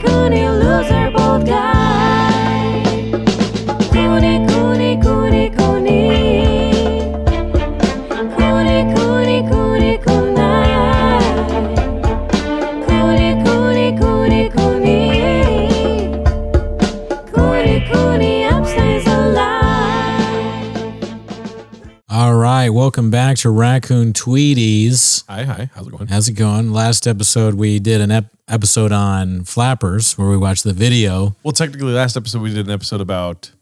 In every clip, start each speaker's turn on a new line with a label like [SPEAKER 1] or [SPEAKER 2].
[SPEAKER 1] Cooney, loser, bold guy. Cooney, Cooney, Cooney, Cooney. Cooney, Cooney, Cooney, Cooney. Cooney, Cooney, Cooney, Cooney. Cooney, Cooney, upstays alive.
[SPEAKER 2] All right, welcome back to Raccoon Tweeties.
[SPEAKER 3] Hi, how's it going?
[SPEAKER 2] How's it going? Last episode, we did an episode on Flappers where we watched the video.
[SPEAKER 3] Well, technically, last episode we did an episode about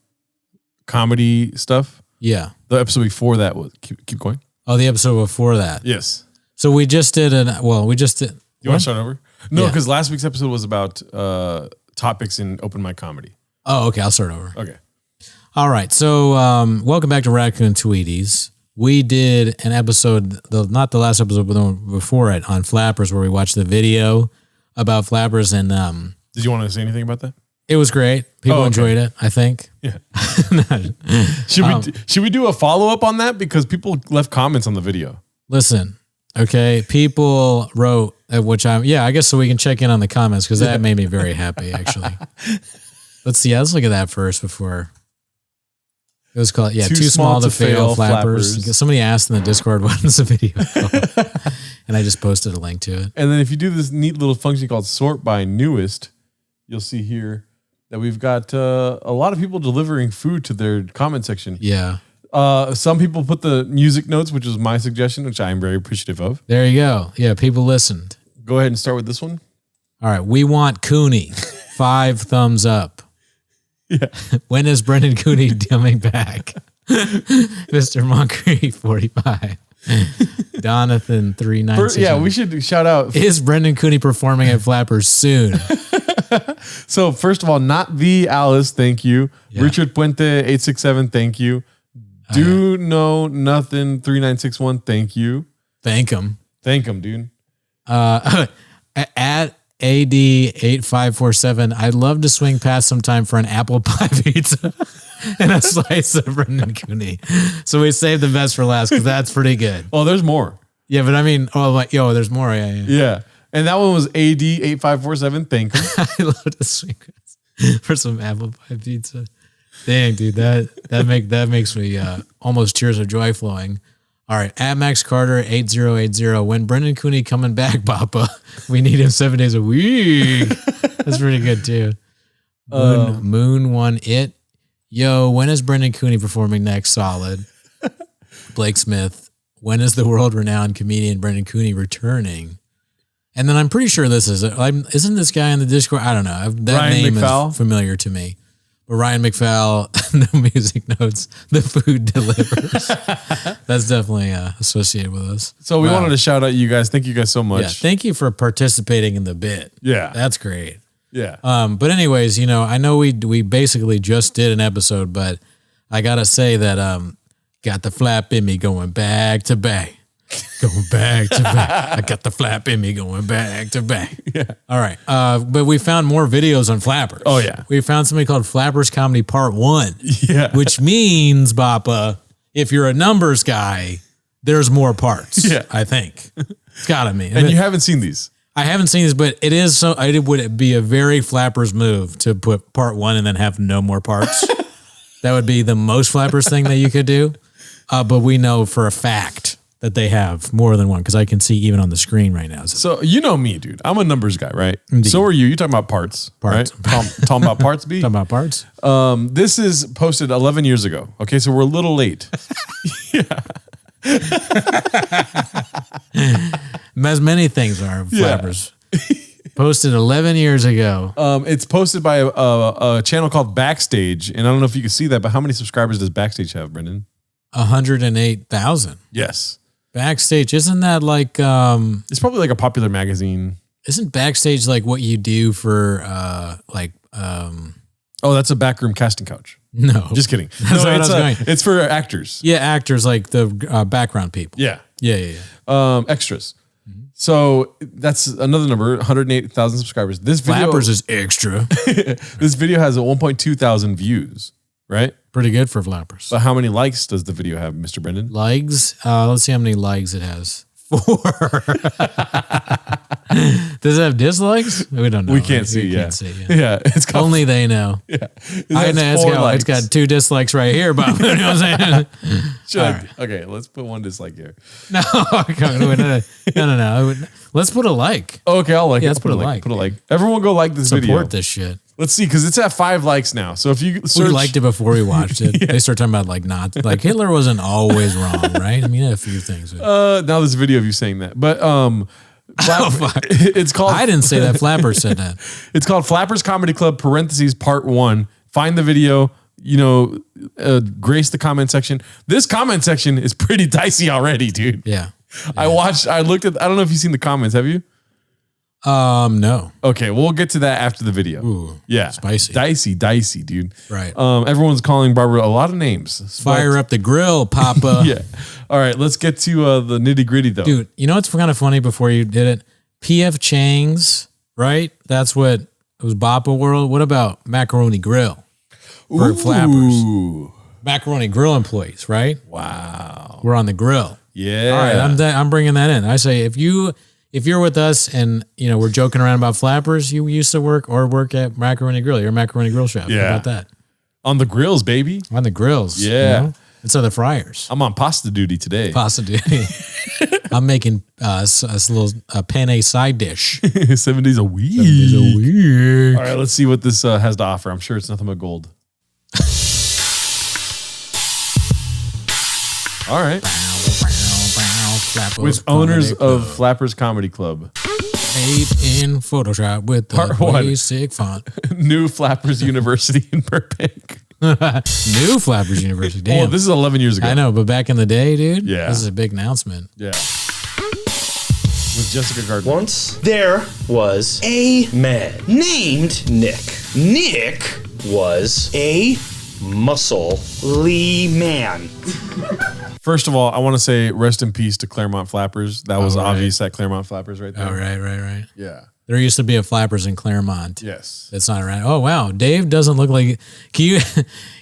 [SPEAKER 3] comedy stuff.
[SPEAKER 2] Yeah.
[SPEAKER 3] The episode before that was keep going.
[SPEAKER 2] Oh, the episode before that.
[SPEAKER 3] Yes.
[SPEAKER 2] So we just did You
[SPEAKER 3] You want to start over? No,
[SPEAKER 2] Yeah.
[SPEAKER 3] because last week's episode was about topics in open mic comedy.
[SPEAKER 2] Oh, okay. I'll start over.
[SPEAKER 3] Okay.
[SPEAKER 2] All right. So welcome back to Raccoon Tweeties. We did an episode, not the last episode, but the one before it, on Flappers, where we watched the video about Flappers, and
[SPEAKER 3] Did you want to say anything about that?
[SPEAKER 2] it was great. People enjoyed it, I think.
[SPEAKER 3] Yeah. Should we do a follow up on that, because people left comments on the video?
[SPEAKER 2] Listen, okay, people wrote, I guess so we can check in on the comments, because that made me very happy, actually. Let's look at that first before. It was called, Too Small to Fail Flappers. Somebody asked in the Discord, what is the video called? And I just posted a link to it.
[SPEAKER 3] And then if you do this neat little function called sort by newest, you'll see here that we've got a lot of people delivering food to their comment section.
[SPEAKER 2] Yeah.
[SPEAKER 3] Some people put the music notes, which was my suggestion, which I am very appreciative of.
[SPEAKER 2] There you go. Yeah, people listened.
[SPEAKER 3] Go ahead and start with this one.
[SPEAKER 2] All right, we want Cooney. 5 thumbs up.
[SPEAKER 3] Yeah.
[SPEAKER 2] When is Brendan Cooney coming back? Mr. Moncrief, 45. Donathan, 396.
[SPEAKER 3] We should shout out.
[SPEAKER 2] Is Brendan Cooney performing at Flappers soon?
[SPEAKER 3] So first of all, not the Alice, thank you.
[SPEAKER 2] Yeah.
[SPEAKER 3] Richard Puente, 867, thank you. Do know nothing, 3961, thank you.
[SPEAKER 2] Thank him.
[SPEAKER 3] Thank him, dude.
[SPEAKER 2] At AD8547, I'd love to swing past sometime for an apple pie pizza and a slice of Brendan Cooney. So we saved the best for last, because that's pretty good.
[SPEAKER 3] Oh, there's more.
[SPEAKER 2] Yeah, but I mean, there's more.
[SPEAKER 3] Yeah. And that one was AD8547, thank you.
[SPEAKER 2] I love to swing past for some apple pie pizza. Dang, dude, that makes me almost tears of joy flowing. All right, at Max Carter 8080. When Brendan Cooney coming back, Papa? We need him 7 days a week. That's pretty good too. Moon won it. Yo, when is Brendan Cooney performing next? Solid. Blake Smith. When is the world-renowned comedian Brendan Cooney returning? And then I'm pretty sure this isn't this guy in the Discord? I don't know. That
[SPEAKER 3] Ryan
[SPEAKER 2] name
[SPEAKER 3] McFall?
[SPEAKER 2] is familiar to me. But Ryan McFall, no music notes, the food delivers. That's definitely associated with us.
[SPEAKER 3] So we wanted to shout out you guys. Thank you guys so much.
[SPEAKER 2] Yeah, thank you for participating in the bit.
[SPEAKER 3] Yeah.
[SPEAKER 2] That's great.
[SPEAKER 3] Yeah.
[SPEAKER 2] But anyways, I know we basically just did an episode, but I gotta say that got the flap in me going back to back. Going back to back. I got the flap in me going back to back.
[SPEAKER 3] Yeah.
[SPEAKER 2] All right. But we found more videos on Flappers.
[SPEAKER 3] Oh, yeah.
[SPEAKER 2] We found something called Flappers Comedy Part 1.
[SPEAKER 3] Yeah.
[SPEAKER 2] Which means, Bappa, if you're a numbers guy, there's more parts.
[SPEAKER 3] Yeah.
[SPEAKER 2] I think. It's gotta be.
[SPEAKER 3] And you haven't seen these.
[SPEAKER 2] I haven't seen this, but it is so. It would be a very Flappers move to put Part 1 and then have no more parts. That would be the most Flappers thing that you could do. But we know for a fact that they have more than one, because I can see even on the screen right now.
[SPEAKER 3] So you know me, dude. I'm a numbers guy, right?
[SPEAKER 2] Indeed.
[SPEAKER 3] So are you. You're talking about parts.
[SPEAKER 2] Parts.
[SPEAKER 3] Right? Talking about parts, B?
[SPEAKER 2] Talking about parts?
[SPEAKER 3] This is posted 11 years ago. Okay, so we're a little late.
[SPEAKER 2] As many things are Flappers. Posted 11 years ago.
[SPEAKER 3] It's posted by a channel called Backstage, and I don't know if you can see that, but how many subscribers does Backstage have, Brendan?
[SPEAKER 2] 108,000.
[SPEAKER 3] Yes.
[SPEAKER 2] Backstage, isn't that like
[SPEAKER 3] It's probably like a popular magazine.
[SPEAKER 2] Isn't Backstage like what you do for
[SPEAKER 3] Oh, that's a backroom casting couch.
[SPEAKER 2] No.
[SPEAKER 3] Just kidding.
[SPEAKER 2] That's not what I was going.
[SPEAKER 3] It's for actors.
[SPEAKER 2] Yeah, actors, like the background people.
[SPEAKER 3] Yeah.
[SPEAKER 2] Yeah.
[SPEAKER 3] Extras. So that's another number, 108,000 subscribers. This video
[SPEAKER 2] Flappers is extra.
[SPEAKER 3] This video has 1.2 thousand views, right?
[SPEAKER 2] Pretty good for Flappers.
[SPEAKER 3] But how many likes does the video have, Mr. Brendan?
[SPEAKER 2] Likes? Let's see how many likes it has. 4. Does it have dislikes? We don't know.
[SPEAKER 3] We can't see. Yeah. Yeah. It's got,
[SPEAKER 2] Only they know.
[SPEAKER 3] yeah.
[SPEAKER 2] I know it's got 2 dislikes right here, Bob. You know what I'm saying?
[SPEAKER 3] Okay, let's put 1 dislike here.
[SPEAKER 2] No. Let's put a like.
[SPEAKER 3] Okay, I'll like it.
[SPEAKER 2] Let's put a like.
[SPEAKER 3] Put a like. Everyone go like this video.
[SPEAKER 2] Support this shit.
[SPEAKER 3] Let's see, because it's at 5 likes now. So if you search,
[SPEAKER 2] We liked it before we watched it. They start talking about like Hitler wasn't always wrong, right? I mean, a few things.
[SPEAKER 3] now there's a video of you saying that, but
[SPEAKER 2] fuck.
[SPEAKER 3] it's called.
[SPEAKER 2] I didn't say that. Flapper said that.
[SPEAKER 3] It's called Flappers Comedy Club (parentheses Part 1). Find the video. Grace the comment section. This comment section is pretty dicey already, dude.
[SPEAKER 2] Yeah.
[SPEAKER 3] I looked at. I don't know if you've seen the comments. Have you?
[SPEAKER 2] No.
[SPEAKER 3] Okay, we'll get to that after the video.
[SPEAKER 2] Ooh,
[SPEAKER 3] yeah,
[SPEAKER 2] spicy,
[SPEAKER 3] dicey, dude.
[SPEAKER 2] Right.
[SPEAKER 3] Everyone's calling Barbara a lot of names.
[SPEAKER 2] Fire up the grill, Papa.
[SPEAKER 3] Yeah. All right, let's get to the nitty gritty though.
[SPEAKER 2] Dude, you know what's kind of funny before you did it? P.F. Chang's, right? That's what it was. Boppa World. What about Macaroni Grill for Flappers? Macaroni Grill employees, right?
[SPEAKER 3] Wow.
[SPEAKER 2] We're on the grill.
[SPEAKER 3] Yeah.
[SPEAKER 2] All right, I'm bringing that in. I say if you're with us and we're joking around about Flappers, you used to work at Macaroni Grill. You're a Macaroni Grill chef.
[SPEAKER 3] Yeah.
[SPEAKER 2] How about that?
[SPEAKER 3] On the grills, baby.
[SPEAKER 2] On the grills.
[SPEAKER 3] Yeah.
[SPEAKER 2] Instead of the fryers.
[SPEAKER 3] I'm on pasta duty today.
[SPEAKER 2] Pasta duty. I'm making a little penne side dish.
[SPEAKER 3] 7 days a week.
[SPEAKER 2] 7 days a week.
[SPEAKER 3] All right, let's see what this has to offer. I'm sure it's nothing but gold. All right. With owners of Flappers Comedy Club.
[SPEAKER 2] Made in Photoshop with the
[SPEAKER 3] Part 1.
[SPEAKER 2] basic font.
[SPEAKER 3] New Flappers University in Burbank.
[SPEAKER 2] New Flappers University. Damn.
[SPEAKER 3] Oh, this is 11 years ago.
[SPEAKER 2] I know, but back in the day, dude,
[SPEAKER 3] Yeah.
[SPEAKER 2] this is a big announcement.
[SPEAKER 3] Yeah. With Jessica Gardner.
[SPEAKER 4] Once there was a man named Nick. Nick was a muscly man.
[SPEAKER 3] First of all, I want to say rest in peace to Claremont Flappers. That was obvious at Claremont Flappers right there.
[SPEAKER 2] Oh, right.
[SPEAKER 3] Yeah.
[SPEAKER 2] There used to be a Flappers in Claremont.
[SPEAKER 3] Yes.
[SPEAKER 2] That's not right. Oh, wow. Dave doesn't look like... Can you...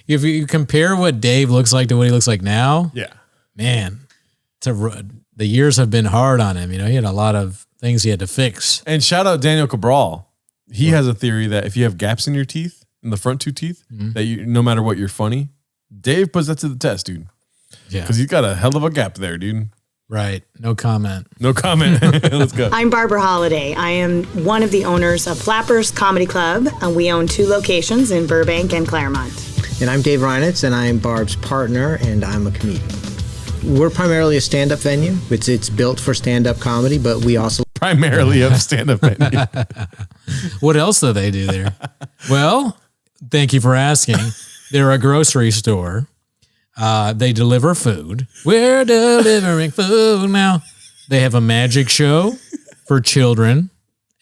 [SPEAKER 2] If you compare what Dave looks like to what he looks like now,
[SPEAKER 3] Yeah.
[SPEAKER 2] man, the years have been hard on him. He had a lot of things he had to fix.
[SPEAKER 3] And shout out Daniel Cabral. He has a theory that if you have gaps in your teeth, in the front 2 teeth, that no matter what, you're funny. Dave puts that to the test, dude.
[SPEAKER 2] Yeah.
[SPEAKER 3] Because he's got a hell of a gap there, dude.
[SPEAKER 2] Right. No comment.
[SPEAKER 3] No comment. Let's go.
[SPEAKER 5] I'm Barbara Holiday. I am one of the owners of Flappers Comedy Club, and we own 2 locations in Burbank and Claremont.
[SPEAKER 6] And I'm Dave Reinitz, and I'm Barb's partner, and I'm a comedian. We're primarily a stand-up venue. It's built for stand-up comedy, but we also
[SPEAKER 3] Primarily a stand-up venue.
[SPEAKER 2] What else do they do there? Well, thank you for asking. They're a grocery store. They deliver food. We're delivering food now. They have a magic show for children,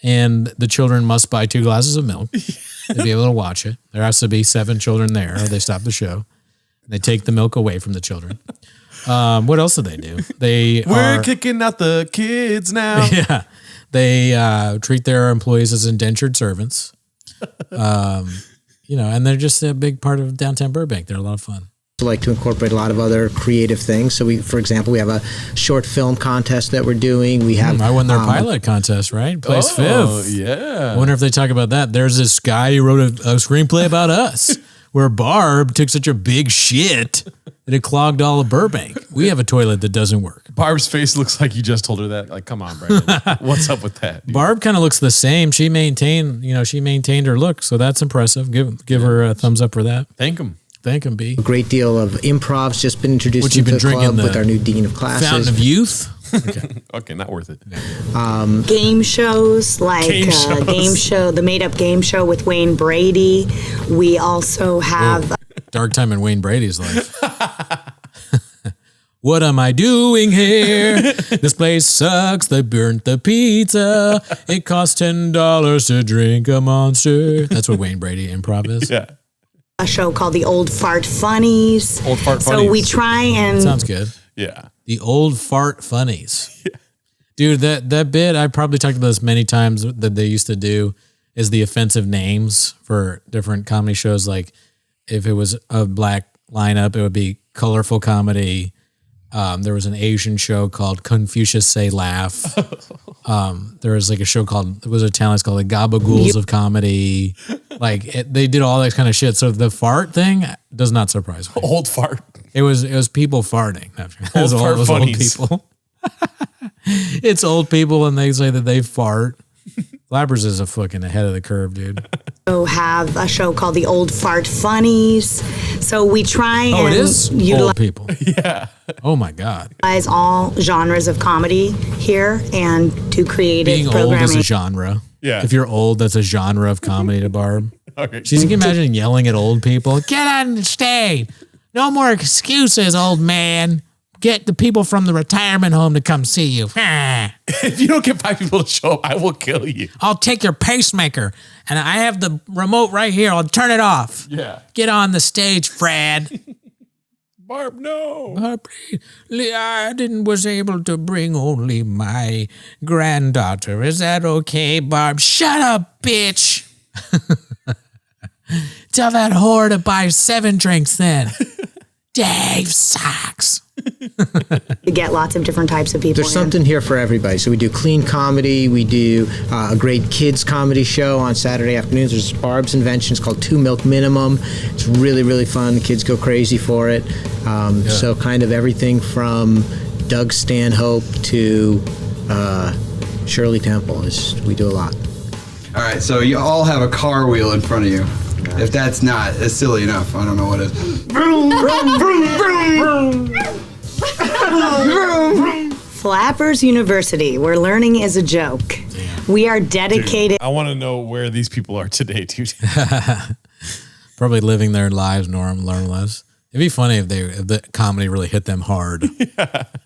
[SPEAKER 2] and the children must buy 2 glasses of milk to be able to watch it. There has to be 7 children there, or they stop the show. They take the milk away from the children. What else do they do?
[SPEAKER 3] We're kicking out the kids now.
[SPEAKER 2] Yeah. They treat their employees as indentured servants. And they're just a big part of downtown Burbank. They're a lot of fun.
[SPEAKER 6] like to incorporate a lot of other creative things. So for example, we have a short film contest that we're doing. We have
[SPEAKER 2] I won their pilot contest, right? Placed 5th.
[SPEAKER 3] Yeah.
[SPEAKER 2] I wonder if they talk about that. There's this guy who wrote a screenplay about us where Barb took such a big shit that it clogged all of Burbank. We have a toilet that doesn't work.
[SPEAKER 3] Barb's face looks like you just told her that. Like, come on, Brandon. What's up with that? Dude?
[SPEAKER 2] Barb kind of looks the same. She maintained her look, so that's impressive. Give her a thumbs up for that.
[SPEAKER 3] Thank him.
[SPEAKER 2] Thank him, B.
[SPEAKER 6] a great deal of improv's just been introduced
[SPEAKER 2] What you
[SPEAKER 6] into
[SPEAKER 2] been
[SPEAKER 6] the
[SPEAKER 2] drinking,
[SPEAKER 6] club with
[SPEAKER 2] the
[SPEAKER 6] our new dean of classes.
[SPEAKER 2] Fountain of Youth.
[SPEAKER 3] Okay, not worth it.
[SPEAKER 5] Game shows like the made up game show with Wayne Brady. We also have
[SPEAKER 2] Dark time in Wayne Brady's life. What am I doing here? This place sucks. They burnt the pizza. It costs $10 to drink a Monster. That's what Wayne Brady improv is.
[SPEAKER 3] Yeah.
[SPEAKER 5] a show called The Old Fart Funnies.
[SPEAKER 3] Old Fart
[SPEAKER 5] So
[SPEAKER 3] Funnies.
[SPEAKER 5] we try and
[SPEAKER 2] Sounds good.
[SPEAKER 3] Yeah.
[SPEAKER 2] The Old Fart Funnies. Yeah. Dude, that bit, I probably talked about this many times, that they used to do is the offensive names for different comedy shows. Like if it was a black lineup, it would be colorful comedy, There was an Asian show called Confucius Say Laugh. There was like a show called, it was a talent, it's called the Gabagools of Comedy. Like they did all that kind of shit. So the fart thing does not surprise me.
[SPEAKER 3] Old fart.
[SPEAKER 2] It was people farting. It was old
[SPEAKER 3] funnies.
[SPEAKER 2] people. It's old people and they say that they fart. Flappers is a fucking ahead of the curve, dude.
[SPEAKER 5] We have a show called The Old Fart Funnies. So we try
[SPEAKER 2] Oh, it
[SPEAKER 5] and
[SPEAKER 2] is
[SPEAKER 5] utilize
[SPEAKER 2] old people. Yeah. Oh my God.
[SPEAKER 5] all genres of comedy here and do creative
[SPEAKER 2] Being old
[SPEAKER 5] programming.
[SPEAKER 2] is a genre.
[SPEAKER 3] Yeah.
[SPEAKER 2] If you're old, that's a genre of comedy to Barb.
[SPEAKER 3] Okay.
[SPEAKER 2] She's can you imagine yelling at old people. Get on the stage. No more excuses, old man. Get the people from the retirement home to come see you.
[SPEAKER 3] If you don't get 5 people to show up, I will kill you.
[SPEAKER 2] I'll take your pacemaker and I have the remote right here. I'll turn it off.
[SPEAKER 3] Yeah.
[SPEAKER 2] Get on the stage, Fred.
[SPEAKER 3] Barb, no.
[SPEAKER 2] I was able to bring only my granddaughter. Is that okay, Barb? Shut up, bitch. Tell that whore to buy 7 drinks then. Dave sucks.
[SPEAKER 5] We get lots of different types of people.
[SPEAKER 6] There's something here for everybody. So we do clean comedy. We do a great kids comedy show on Saturday afternoons. There's Barb's invention. It's called 2 Milk Minimum. It's really, really fun. Kids go crazy for it. So kind of everything from Doug Stanhope to Shirley Temple. We do a lot.
[SPEAKER 7] All right, so you all have a car wheel in front of you. If that's not silly enough, I don't know what is.
[SPEAKER 5] Flappers University, where learning is a joke. We are dedicated.
[SPEAKER 3] I want to know where these people are today, dude.
[SPEAKER 2] Probably living their lives normless. It'd be funny if the comedy really hit them hard.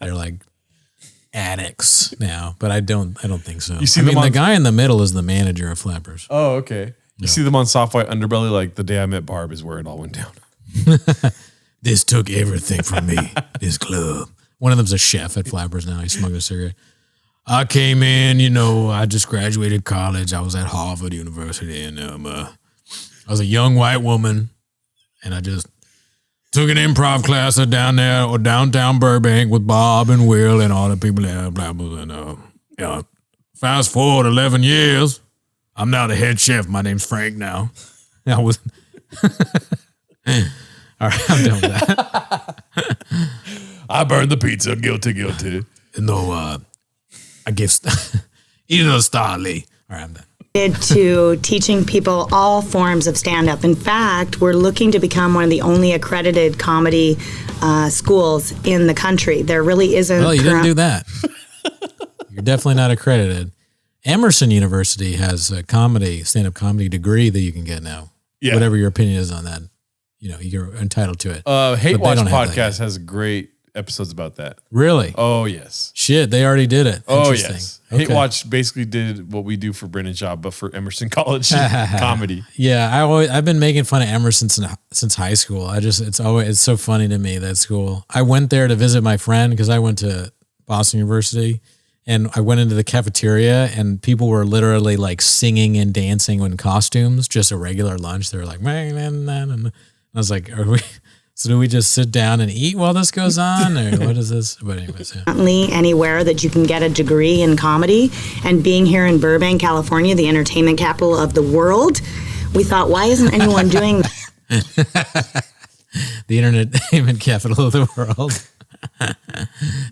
[SPEAKER 2] They're like addicts now, but I don't think so.
[SPEAKER 3] You see
[SPEAKER 2] I mean,
[SPEAKER 3] them
[SPEAKER 2] the guy in the middle is the manager of Flappers.
[SPEAKER 3] Oh, okay. You see them on Soft White Underbelly, like the day I met Barb is where it all went down.
[SPEAKER 2] This took everything from me. This club. One of them's a chef at Flappers now. He smoked a cigarette. I came in, I just graduated college. I was at Harvard University, and I was a young white woman, and I just took an improv class down there or downtown Burbank with Bob and Will and all the people there. Blah, blah, blah, and, fast forward 11 years. I'm now the head chef. My name's Frank now. I was. All right, I'm done with that.
[SPEAKER 3] I burned the pizza. Guilty, guilty.
[SPEAKER 2] No, I guess either Starly. All right, I'm done.
[SPEAKER 5] To teaching people all forms of stand-up. In fact, we're looking to become one of the only accredited comedy schools in the country. There really isn't.
[SPEAKER 2] Well, you didn't do that. You're definitely not accredited. Emerson University has a stand-up comedy degree that you can get now.
[SPEAKER 3] Yeah.
[SPEAKER 2] Whatever your opinion is on that, you're entitled to it.
[SPEAKER 3] Hate
[SPEAKER 2] But they
[SPEAKER 3] Watch
[SPEAKER 2] don't have that
[SPEAKER 3] podcast has great episodes about that.
[SPEAKER 2] Really?
[SPEAKER 3] Oh, yes.
[SPEAKER 2] Shit, they already did it.
[SPEAKER 3] Oh,
[SPEAKER 2] Interesting.
[SPEAKER 3] yes.
[SPEAKER 2] Okay.
[SPEAKER 3] Hate Watch basically did what we do for Brennan Shaw, but for Emerson College comedy.
[SPEAKER 2] Yeah, I've been making fun of Emerson since high school. It's so funny to me, that school. I went there to visit my friend because I went to Boston University, and I went into the cafeteria and people were literally like singing and dancing in costumes, just a regular lunch. They were like, and I was like, so do we just sit down and eat while this goes on, or what is this? But anyways, yeah.
[SPEAKER 5] Anywhere that you can get a degree in comedy, and being here in Burbank, California, the entertainment capital of the world, we thought, why isn't anyone doing that?
[SPEAKER 2] The entertainment capital of the world.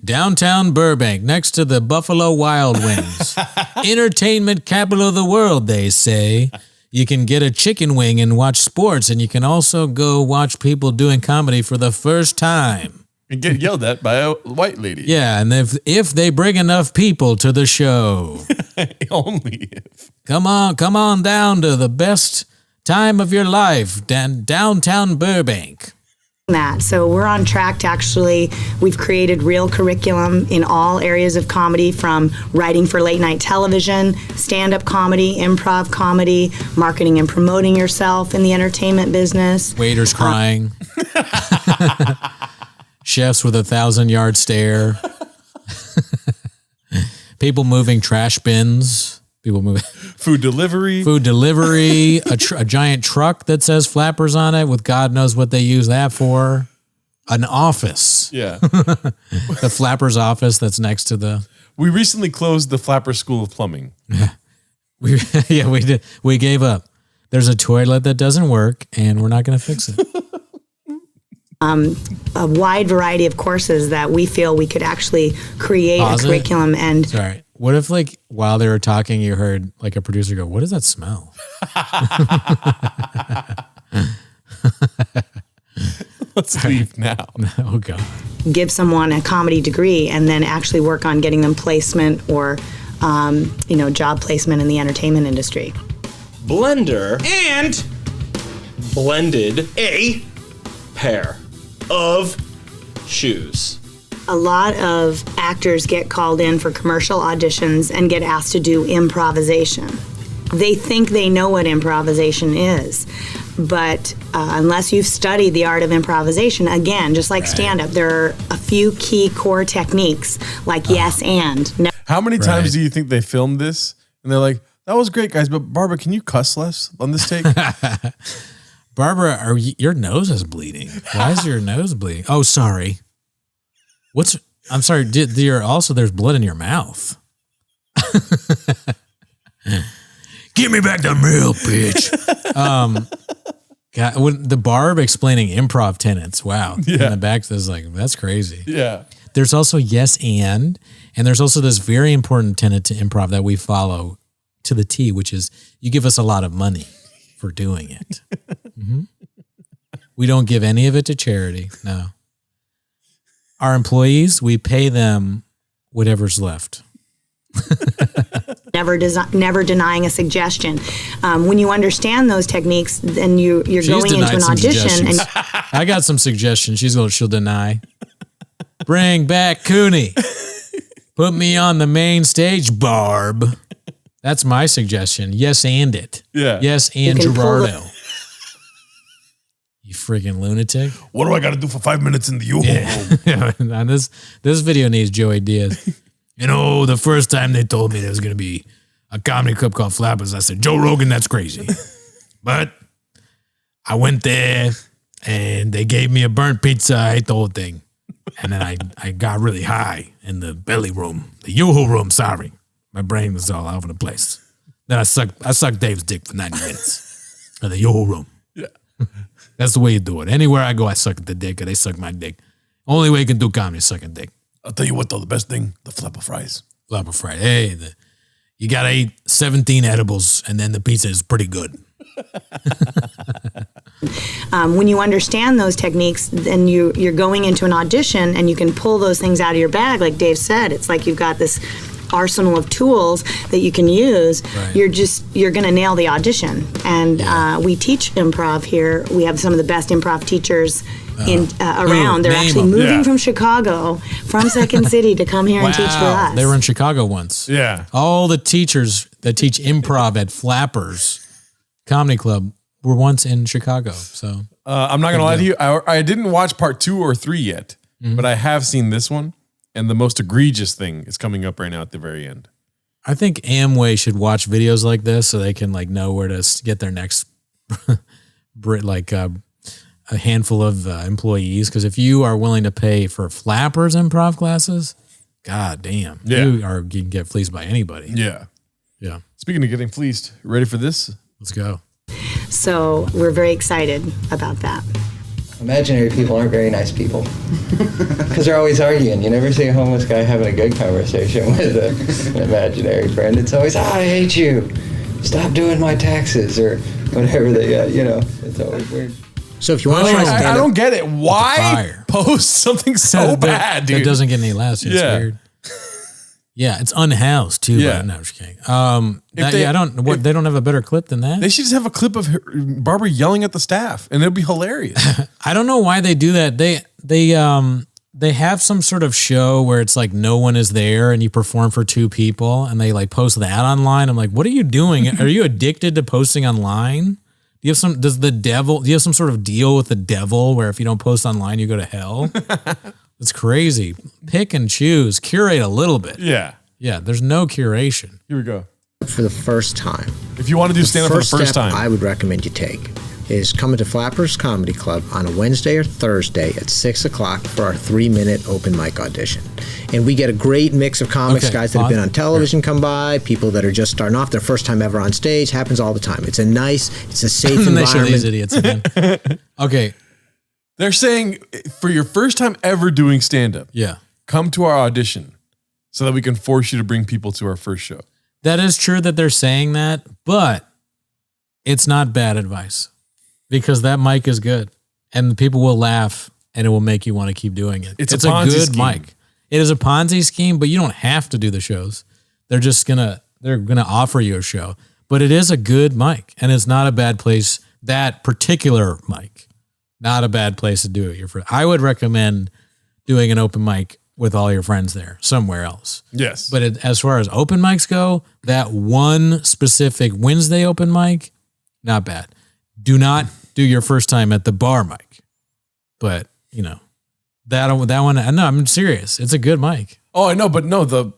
[SPEAKER 2] Downtown Burbank, next to the Buffalo Wild Wings. Entertainment capital of the world, they say. You can get a chicken wing and watch sports, and you can also go watch people doing comedy for the first time.
[SPEAKER 3] And get yelled at by a white lady.
[SPEAKER 2] Yeah, and if they bring enough people to the show.
[SPEAKER 3] Only if.
[SPEAKER 2] Come on down to the best time of your life, downtown Burbank.
[SPEAKER 5] That. So we're on track to we've created real curriculum in all areas of comedy, from writing for late night television, stand-up comedy, improv comedy, marketing and promoting yourself in the entertainment business.
[SPEAKER 2] Waiters crying. Chefs with 1,000-yard stare. People moving trash bins. People moving
[SPEAKER 3] Food delivery.
[SPEAKER 2] A giant truck that says Flappers on it with God knows what they use that for. An office.
[SPEAKER 3] Yeah.
[SPEAKER 2] The Flappers office that's next to the.
[SPEAKER 3] We recently closed the Flapper School of Plumbing.
[SPEAKER 2] We did. We gave up. There's a toilet that doesn't work, and we're not going to fix it.
[SPEAKER 5] A wide variety of courses that we feel we could actually create
[SPEAKER 2] Pause
[SPEAKER 5] a
[SPEAKER 2] it.
[SPEAKER 5] curriculum and
[SPEAKER 2] Sorry. What if, like, while they were talking, you heard like a producer go, "What does that smell?"
[SPEAKER 3] Let's leave now.
[SPEAKER 2] Oh God.
[SPEAKER 5] give someone a comedy degree and then actually work on getting them placement or job placement in the entertainment industry.
[SPEAKER 4] Blender and blended a pair of shoes.
[SPEAKER 5] A lot of actors get called in for commercial auditions and get asked to do improvisation. They think they know what improvisation is, but unless you've studied the art of improvisation, again, just like stand-up, there are a few key core techniques like yes and. No.
[SPEAKER 3] How many times do you think they filmed this? And they're like, that was great, guys, but Barbara, can you cuss less on this take?
[SPEAKER 2] Barbara, your nose is bleeding. Why is your nose bleeding? Oh, sorry. I'm sorry. There's blood in your mouth. Give me back the milk, bitch. When the Barb explaining improv tenets. Wow.
[SPEAKER 3] Yeah.
[SPEAKER 2] In the back, there's like, that's crazy.
[SPEAKER 3] Yeah.
[SPEAKER 2] There's also yes and there's also this very important tenet to improv that we follow to the T, which is you give us a lot of money for doing it. Mm-hmm. We don't give any of it to charity. No. Our employees, we pay them whatever's left.
[SPEAKER 5] Never denying a suggestion. When you understand those techniques, then you're
[SPEAKER 2] She's
[SPEAKER 5] going into
[SPEAKER 2] denied
[SPEAKER 5] an
[SPEAKER 2] some
[SPEAKER 5] audition. And
[SPEAKER 2] suggestions. I got some suggestions. She'll deny. Bring back Cooney. Put me on the main stage, Barb. That's my suggestion. Yes, and it.
[SPEAKER 3] Yeah.
[SPEAKER 2] Yes, and
[SPEAKER 5] You can pull
[SPEAKER 2] Gerardo. You freaking lunatic.
[SPEAKER 3] What do I got to do for 5 minutes in the U-Haul?
[SPEAKER 2] Now this video needs Joey Diaz. The first time they told me there was going to be a comedy club called Flappers, I said, Joe Rogan, that's crazy. But I went there and they gave me a burnt pizza. I ate the whole thing. And then I got really high in the belly room, the Yoo-hoo room, sorry. My brain was all over the place. Then I sucked Dave's dick for 90 minutes in the Yoo-hoo room.
[SPEAKER 3] Yeah.
[SPEAKER 2] That's the way you do it. Anywhere I go, I suck the dick or they suck my dick. Only way you can do comedy is sucking dick.
[SPEAKER 3] I'll tell you what, though, the best thing, the flapper fries.
[SPEAKER 2] Flapper fries. Hey, you got to eat 17 edibles and then the pizza is pretty good.
[SPEAKER 5] When you understand those techniques, then you're going into an audition and you can pull those things out of your bag. Like Dave said, it's like you've got this arsenal of tools that you can use.
[SPEAKER 2] Right.
[SPEAKER 5] You're going to nail the audition. And we teach improv here. We have some of the best improv teachers around. They're
[SPEAKER 2] name
[SPEAKER 5] actually
[SPEAKER 2] them.
[SPEAKER 5] moving
[SPEAKER 3] Yeah.
[SPEAKER 5] from Chicago, from Second City to come here and teach with us.
[SPEAKER 2] They were in Chicago once.
[SPEAKER 3] Yeah.
[SPEAKER 2] All the teachers that teach improv at Flappers Comedy Club were once in Chicago. So
[SPEAKER 3] I'm not going to lie to you. I didn't watch part 2 or 3 yet, but I have seen this one. And the most egregious thing is coming up right now at the very end.
[SPEAKER 2] I think Amway should watch videos like this so they can know where to get their next a handful of employees. Because if you are willing to pay for Flappers improv classes, god damn, you can get fleeced by anybody.
[SPEAKER 3] Yeah.
[SPEAKER 2] Yeah.
[SPEAKER 3] Speaking of getting fleeced, ready for this?
[SPEAKER 2] Let's go.
[SPEAKER 5] So we're very excited about that.
[SPEAKER 8] Imaginary people aren't very nice people because they're always arguing. You never see a homeless guy having a good conversation with an imaginary friend. It's always, I hate you. Stop doing my taxes or whatever they, it's always weird.
[SPEAKER 6] So if you want to try stand
[SPEAKER 3] I
[SPEAKER 6] up,
[SPEAKER 3] don't get it. Why
[SPEAKER 2] fire.
[SPEAKER 3] post something so bad, dude?
[SPEAKER 2] That doesn't get any laughs. It's
[SPEAKER 3] Yeah.
[SPEAKER 2] weird. Yeah, it's unhoused too.
[SPEAKER 3] Yeah.
[SPEAKER 2] But no, I'm just kidding. They don't have a better clip than that.
[SPEAKER 3] They should just have a clip of Barbara yelling at the staff, and it'll be hilarious.
[SPEAKER 2] I don't know why they do that. They have some sort of show where it's like no one is there and you perform for 2 people and they post that online. I'm like, what are you doing? Are you addicted to posting online? Do you have some sort of deal with the devil where if you don't post online, you go to hell? It's crazy. Pick and choose, curate a little bit.
[SPEAKER 3] Yeah.
[SPEAKER 2] Yeah. There's no curation.
[SPEAKER 3] Here we go.
[SPEAKER 6] for the first time,
[SPEAKER 3] If you want to do stand up for the first
[SPEAKER 6] step
[SPEAKER 3] time,
[SPEAKER 6] I would recommend you take is coming to Flappers Comedy Club on a Wednesday or Thursday at 6 o'clock for our 3-minute open mic audition. And we get a great mix of comics,
[SPEAKER 2] Okay,
[SPEAKER 6] guys that have been on television come by, people that are just starting off, their first time ever on stage. Happens all the time. It's a safe
[SPEAKER 2] They show these
[SPEAKER 6] environment.
[SPEAKER 2] idiots again. Okay.
[SPEAKER 3] They're saying for your first time ever doing stand-up,
[SPEAKER 2] Yeah.
[SPEAKER 3] come to our audition so that we can force you to bring people to our first show.
[SPEAKER 2] That is true that they're saying that, but it's not bad advice because that mic is good and the people will laugh and it will make you want to keep doing it.
[SPEAKER 3] It's a Ponzi
[SPEAKER 2] good
[SPEAKER 3] scheme.
[SPEAKER 2] mic. It is a Ponzi scheme, but you don't have to do the shows. They're gonna offer you a show, but it is a good mic and it's not a bad place. That particular mic, not a bad place to do it. I would recommend doing an open mic with all your friends there somewhere else.
[SPEAKER 3] Yes.
[SPEAKER 2] But as far as open mics go, that one specific Wednesday open mic, not bad. Do not do your first time at the bar mic. But, that one, no, I'm serious. It's a good mic.
[SPEAKER 3] Oh, I know, but no,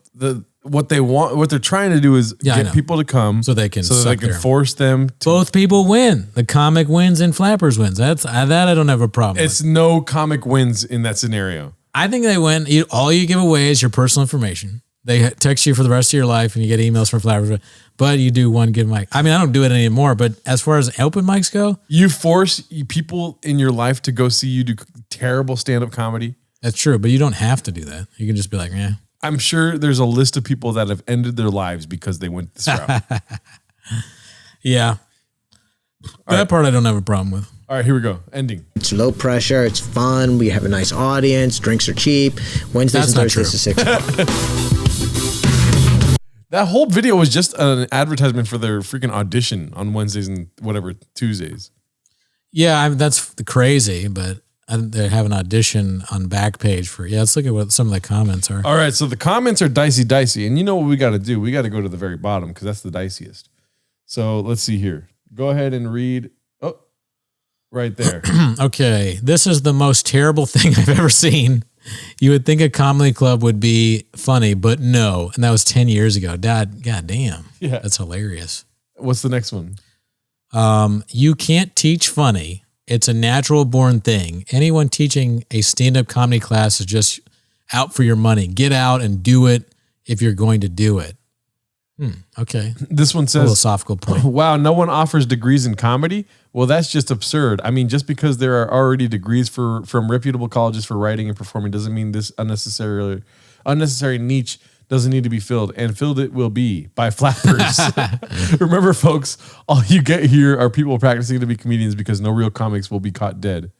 [SPEAKER 3] what they're trying to do is
[SPEAKER 2] Yeah, I
[SPEAKER 3] get
[SPEAKER 2] know.
[SPEAKER 3] people to come
[SPEAKER 2] So they can
[SPEAKER 3] that they
[SPEAKER 2] suck
[SPEAKER 3] can
[SPEAKER 2] their-
[SPEAKER 3] force them to.
[SPEAKER 2] Both people win. The comic wins and Flappers wins. That I don't have a problem with.
[SPEAKER 3] It's no comic wins in that scenario.
[SPEAKER 2] I think they win. All you give away is your personal information. They text you for the rest of your life and you get emails from Flappers, but you do one good mic. I mean, I don't do it anymore, but as far as open mics go,
[SPEAKER 3] You force people in your life to go see you do terrible stand-up comedy.
[SPEAKER 2] that's true, but you don't have to do that. You can just be like, yeah.
[SPEAKER 3] I'm sure there's a list of people that have ended their lives because they went this route.
[SPEAKER 2] Yeah. That part I don't have a problem with.
[SPEAKER 3] All right, here we go. Ending.
[SPEAKER 6] It's low pressure. It's fun. We have a nice audience. Drinks are cheap. Wednesdays
[SPEAKER 2] That's
[SPEAKER 6] and
[SPEAKER 2] not
[SPEAKER 6] Thursdays
[SPEAKER 2] true.
[SPEAKER 6] at 6 o'clock.
[SPEAKER 3] That whole video was just an advertisement for their freaking audition on Wednesdays and whatever Tuesdays.
[SPEAKER 2] Yeah, that's crazy, but they have an audition on Backpage for, let's look at what some of the comments are.
[SPEAKER 3] All right, so the comments are dicey. And you know what we got to do? We got to go to the very bottom because that's the diciest. So let's see here. Go ahead and read. Oh, right there.
[SPEAKER 2] Okay, this is the most terrible thing I've ever seen. You would think a comedy club would be funny, but no. And that was 10 years ago. God damn.
[SPEAKER 3] Yeah.
[SPEAKER 2] That's hilarious.
[SPEAKER 3] What's the next one?
[SPEAKER 2] You can't teach funny. It's a natural born thing. Anyone teaching a stand-up comedy class is just out for your money. Get out and do it if you're going to do it. Okay.
[SPEAKER 3] This one
[SPEAKER 2] A
[SPEAKER 3] says,
[SPEAKER 2] philosophical point.
[SPEAKER 3] wow, no one offers degrees in comedy? Well, that's just absurd. I mean, just because there are already degrees from reputable colleges for writing and performing doesn't mean this unnecessary niche doesn't need to be filled. And filled it will be by flappers. Remember, folks, all you get here are people practicing to be comedians because no real comics will be caught dead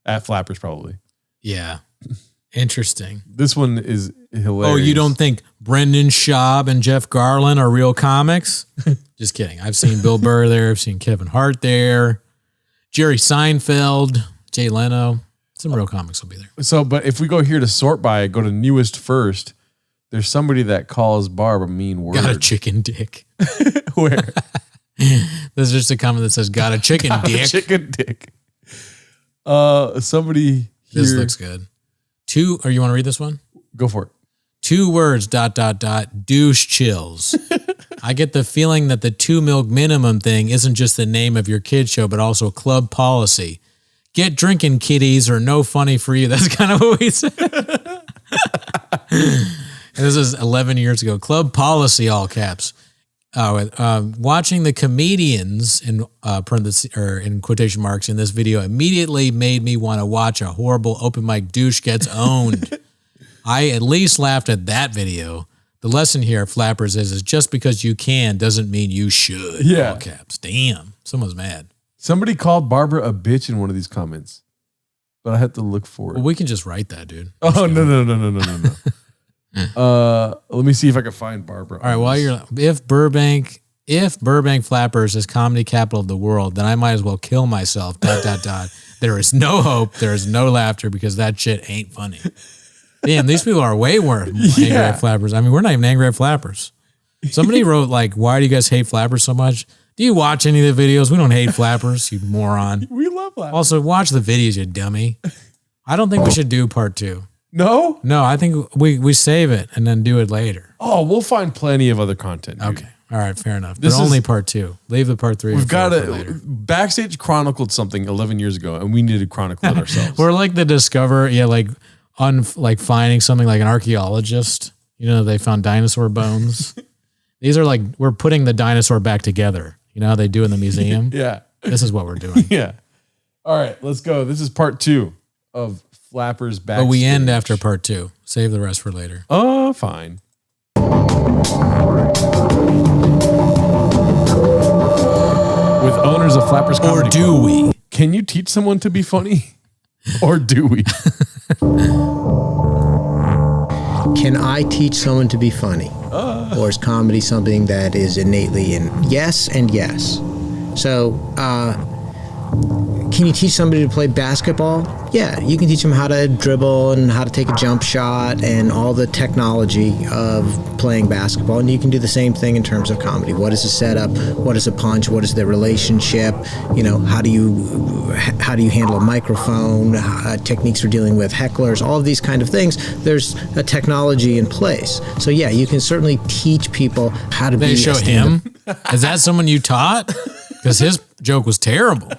[SPEAKER 3] at flappers, probably.
[SPEAKER 2] Yeah. Interesting.
[SPEAKER 3] This one is hilarious.
[SPEAKER 2] Oh, you don't think Brendan Schaub and Jeff Garland are real comics? Just kidding. I've seen Bill Burr there. I've seen Kevin Hart there. Jerry Seinfeld, Jay Leno. Some real comics will be there.
[SPEAKER 3] So, but if we go here to sort by, go to newest first, there's somebody that calls Barb a mean word.
[SPEAKER 2] Got a chicken dick.
[SPEAKER 3] Where?
[SPEAKER 2] There's just a comment that says, got a chicken dick.
[SPEAKER 3] Chicken dick. Somebody here.
[SPEAKER 2] This looks good. Or you want to read this one?
[SPEAKER 3] Go for it.
[SPEAKER 2] 2 words, ... douche chills. I get the feeling that the 2 milk minimum thing isn't just the name of your kid show, but also club policy. Get drinking, kiddies, or no funny for you. That's kind of what we said. And this is 11 years ago. Club policy, all caps. Watching the comedians in parentheses or in quotation marks in this video immediately made me want to watch a horrible open mic douche gets owned. I at least laughed at that video. The lesson here, Flappers, is just because you can doesn't mean you should.
[SPEAKER 3] Yeah.
[SPEAKER 2] All caps. Damn. Someone's mad.
[SPEAKER 3] Somebody called Barbara a bitch in one of these comments, but I had to look for it.
[SPEAKER 2] Well, we can just write that, dude.
[SPEAKER 3] Oh, no. Let me see if I can find Barbara.
[SPEAKER 2] All right. While you're, if Burbank Flappers is comedy capital of the world, then I might as well kill myself. ... There is no hope. There is no laughter because that shit ain't funny. Damn, these people are way worse angry at Flappers. I mean, we're not even angry at Flappers. Somebody wrote like, "Why do you guys hate Flappers so much?" Do you watch any of the videos? We don't hate Flappers, you moron.
[SPEAKER 3] We love Flappers.
[SPEAKER 2] Also, watch the videos, you dummy. I don't think we should do part 2.
[SPEAKER 3] No?
[SPEAKER 2] No, I think we save it and then do it later.
[SPEAKER 3] Oh, we'll find plenty of other content. Dude.
[SPEAKER 2] Okay. All right, fair enough.
[SPEAKER 3] This
[SPEAKER 2] But only
[SPEAKER 3] is-
[SPEAKER 2] part 2. Leave the part 3.
[SPEAKER 3] We've got
[SPEAKER 2] for
[SPEAKER 3] to
[SPEAKER 2] later.
[SPEAKER 3] Backstage chronicled something 11 years ago, and we need to chronicle it ourselves.
[SPEAKER 2] We're like the like finding something like an archaeologist. You know, they found dinosaur bones. These are like, we're putting the dinosaur back together. You know how they do in the museum?
[SPEAKER 3] Yeah.
[SPEAKER 2] This is what we're doing.
[SPEAKER 3] Yeah. All right, let's go. This is part 2 of Flappers Backstage.
[SPEAKER 2] But we end after part 2. Save the rest for later.
[SPEAKER 3] Oh, fine. With owners of Flappers Comedy
[SPEAKER 2] Or do we?
[SPEAKER 3] Can you teach someone to be funny? Or do we?
[SPEAKER 6] Can I teach someone to be funny? Or is comedy something that is innately in? Yes and yes. So, can you teach somebody to play basketball? Yeah, you can teach them how to dribble and how to take a jump shot and all the technology of playing basketball. And you can do the same thing in terms of comedy. What is a setup? What is a punch? What is the relationship? You know, how do you handle a microphone? Techniques for dealing with hecklers? All of these kind of things. There's a technology in place. So yeah, you can certainly teach people how to
[SPEAKER 2] They
[SPEAKER 6] be.
[SPEAKER 2] show
[SPEAKER 6] a stand-up.
[SPEAKER 2] him? Is that someone you taught? Because his joke was terrible.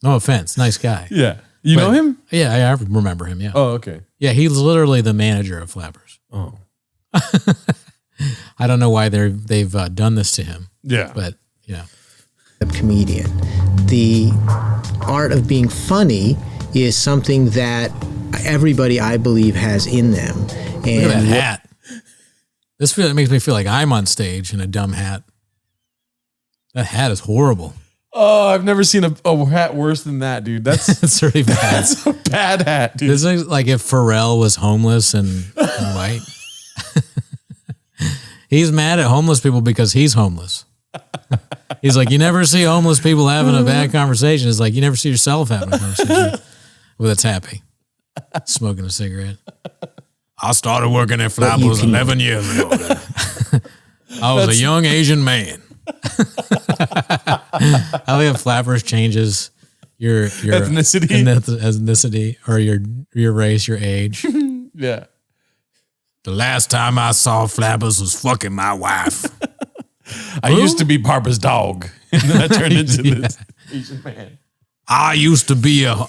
[SPEAKER 2] No offense. Nice guy.
[SPEAKER 3] Yeah. You know him?
[SPEAKER 2] Yeah, I remember him. Yeah.
[SPEAKER 3] Oh, okay.
[SPEAKER 2] Yeah, he's literally the manager of Flappers.
[SPEAKER 3] Oh.
[SPEAKER 2] I don't know why they've done this to him.
[SPEAKER 3] Yeah.
[SPEAKER 2] But yeah.
[SPEAKER 6] A comedian. The art of being funny is something that everybody, I believe, has in them. And
[SPEAKER 2] Look at that hat. It makes me feel like I'm on stage in a dumb hat. That hat is horrible.
[SPEAKER 3] Oh, I've never seen a hat worse than that, dude. That's
[SPEAKER 2] It's really bad.
[SPEAKER 3] that's a bad hat, dude.
[SPEAKER 2] This is like if Pharrell was homeless and white. He's mad at homeless people because he's homeless. He's like, you never see homeless people having a bad conversation. It's like, you never see yourself having a conversation with a happy, smoking a cigarette. I started working at Flappers 11 years ago. I was a young Asian man. I think Flappers changes your ethnicity or your race, your age.
[SPEAKER 3] Yeah.
[SPEAKER 2] The last time I saw Flappers was fucking my wife.
[SPEAKER 3] I used to be Barbara's dog. And then I turned into this Asian man.
[SPEAKER 2] I used to be a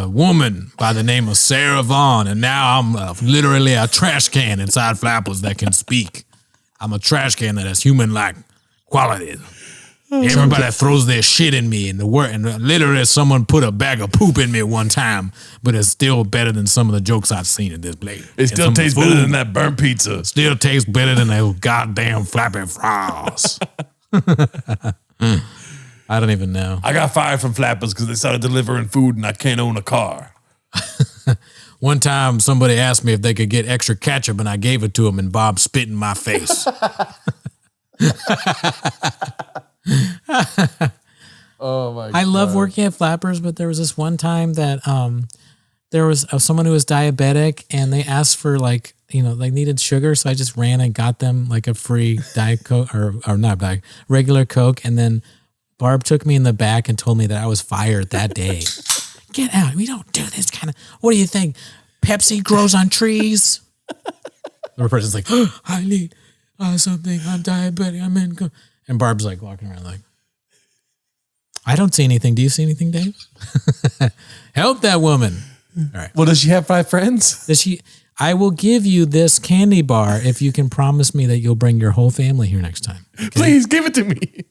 [SPEAKER 2] woman by the name of Sarah Vaughn, and now I'm literally a trash can inside Flappers that can speak. I'm a trash can that has human-like qualities. Everybody throws their shit in me, and literally someone put a bag of poop in me one time, but it's still better than some of the jokes I've seen in this place.
[SPEAKER 3] It still tastes better than that burnt pizza.
[SPEAKER 2] Still tastes better than those goddamn flappy fries. I don't even know.
[SPEAKER 3] I got fired from Flappers because they started delivering food and I can't own a car.
[SPEAKER 2] One time somebody asked me if they could get extra ketchup, and I gave it to them, and Bob spit in my face.
[SPEAKER 3] Oh my god.
[SPEAKER 2] I love working at Flappers, but there was this one time that there was someone who was diabetic, and they asked for needed sugar, so I just ran and got them like a free Diet Coke or not Diet, regular Coke, and then Barb took me in the back and told me that I was fired that day. Get out! We don't do this kind of. What do you think? Pepsi grows on trees. The person's like, oh, I need something. I'm diabetic. I'm in. And Barb's like walking around like, I don't see anything. Do you see anything, Dave? Help that woman. All right.
[SPEAKER 3] Well, does she have 5 friends?
[SPEAKER 2] I will give you this candy bar if you can promise me that you'll bring your whole family here next time. Okay?
[SPEAKER 3] Please give it to me.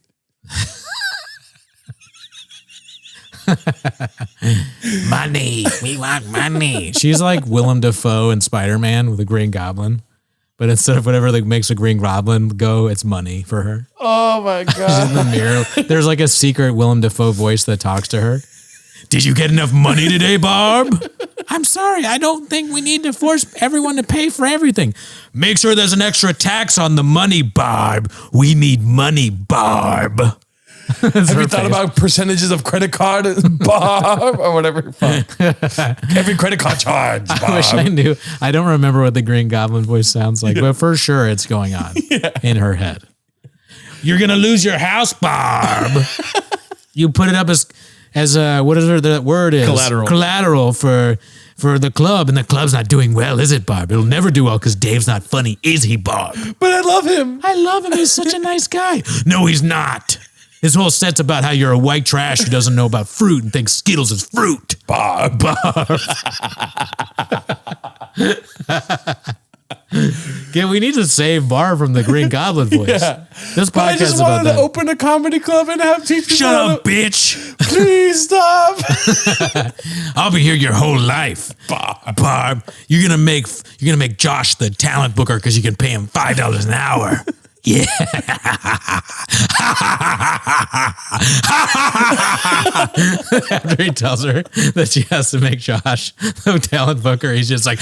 [SPEAKER 2] Money. We want money. She's like Willem Dafoe in Spider-Man with the Green Goblin. But instead of whatever makes a Green Goblin go, it's money for her.
[SPEAKER 3] Oh my
[SPEAKER 2] She's
[SPEAKER 3] god.
[SPEAKER 2] in the mirror. There's like a secret Willem Dafoe voice that talks to her. Did you get enough money today, Barb? I'm sorry. I don't think we need to force everyone to pay for everything. Make sure there's an extra tax on the money, Barb. We need money, Barb.
[SPEAKER 3] Have you thought about percentages of credit card, Bob, or whatever? Fuck. Every credit card charge, Bob.
[SPEAKER 2] I wish I knew. I don't remember what the Green Goblin voice sounds like, but for sure it's going on in her head. You're going to lose your house, Barb. You put it up as what is the word is collateral for the club, and the club's not doing well, is it, Barb? It'll never do well because Dave's not funny, is he, Barb?
[SPEAKER 3] But I love him.
[SPEAKER 2] I love him. He's such a nice guy. No, he's not. His whole set's about how you're a white trash who doesn't know about fruit and thinks Skittles is fruit. Barb. Yeah, we need to save Barb from the Green Goblin voice.
[SPEAKER 3] Yeah.
[SPEAKER 2] This
[SPEAKER 3] But I
[SPEAKER 2] podcast
[SPEAKER 3] just
[SPEAKER 2] is about
[SPEAKER 3] wanted to
[SPEAKER 2] that.
[SPEAKER 3] open a comedy club and have teach people.
[SPEAKER 2] Shut
[SPEAKER 3] how
[SPEAKER 2] up,
[SPEAKER 3] to-
[SPEAKER 2] bitch.
[SPEAKER 3] Please stop.
[SPEAKER 2] I'll be here your whole life. Barb, you're gonna make Josh the talent booker because you can pay him $5 an hour. Yeah. After he tells her that she has to make Josh the talent booker, he's just like,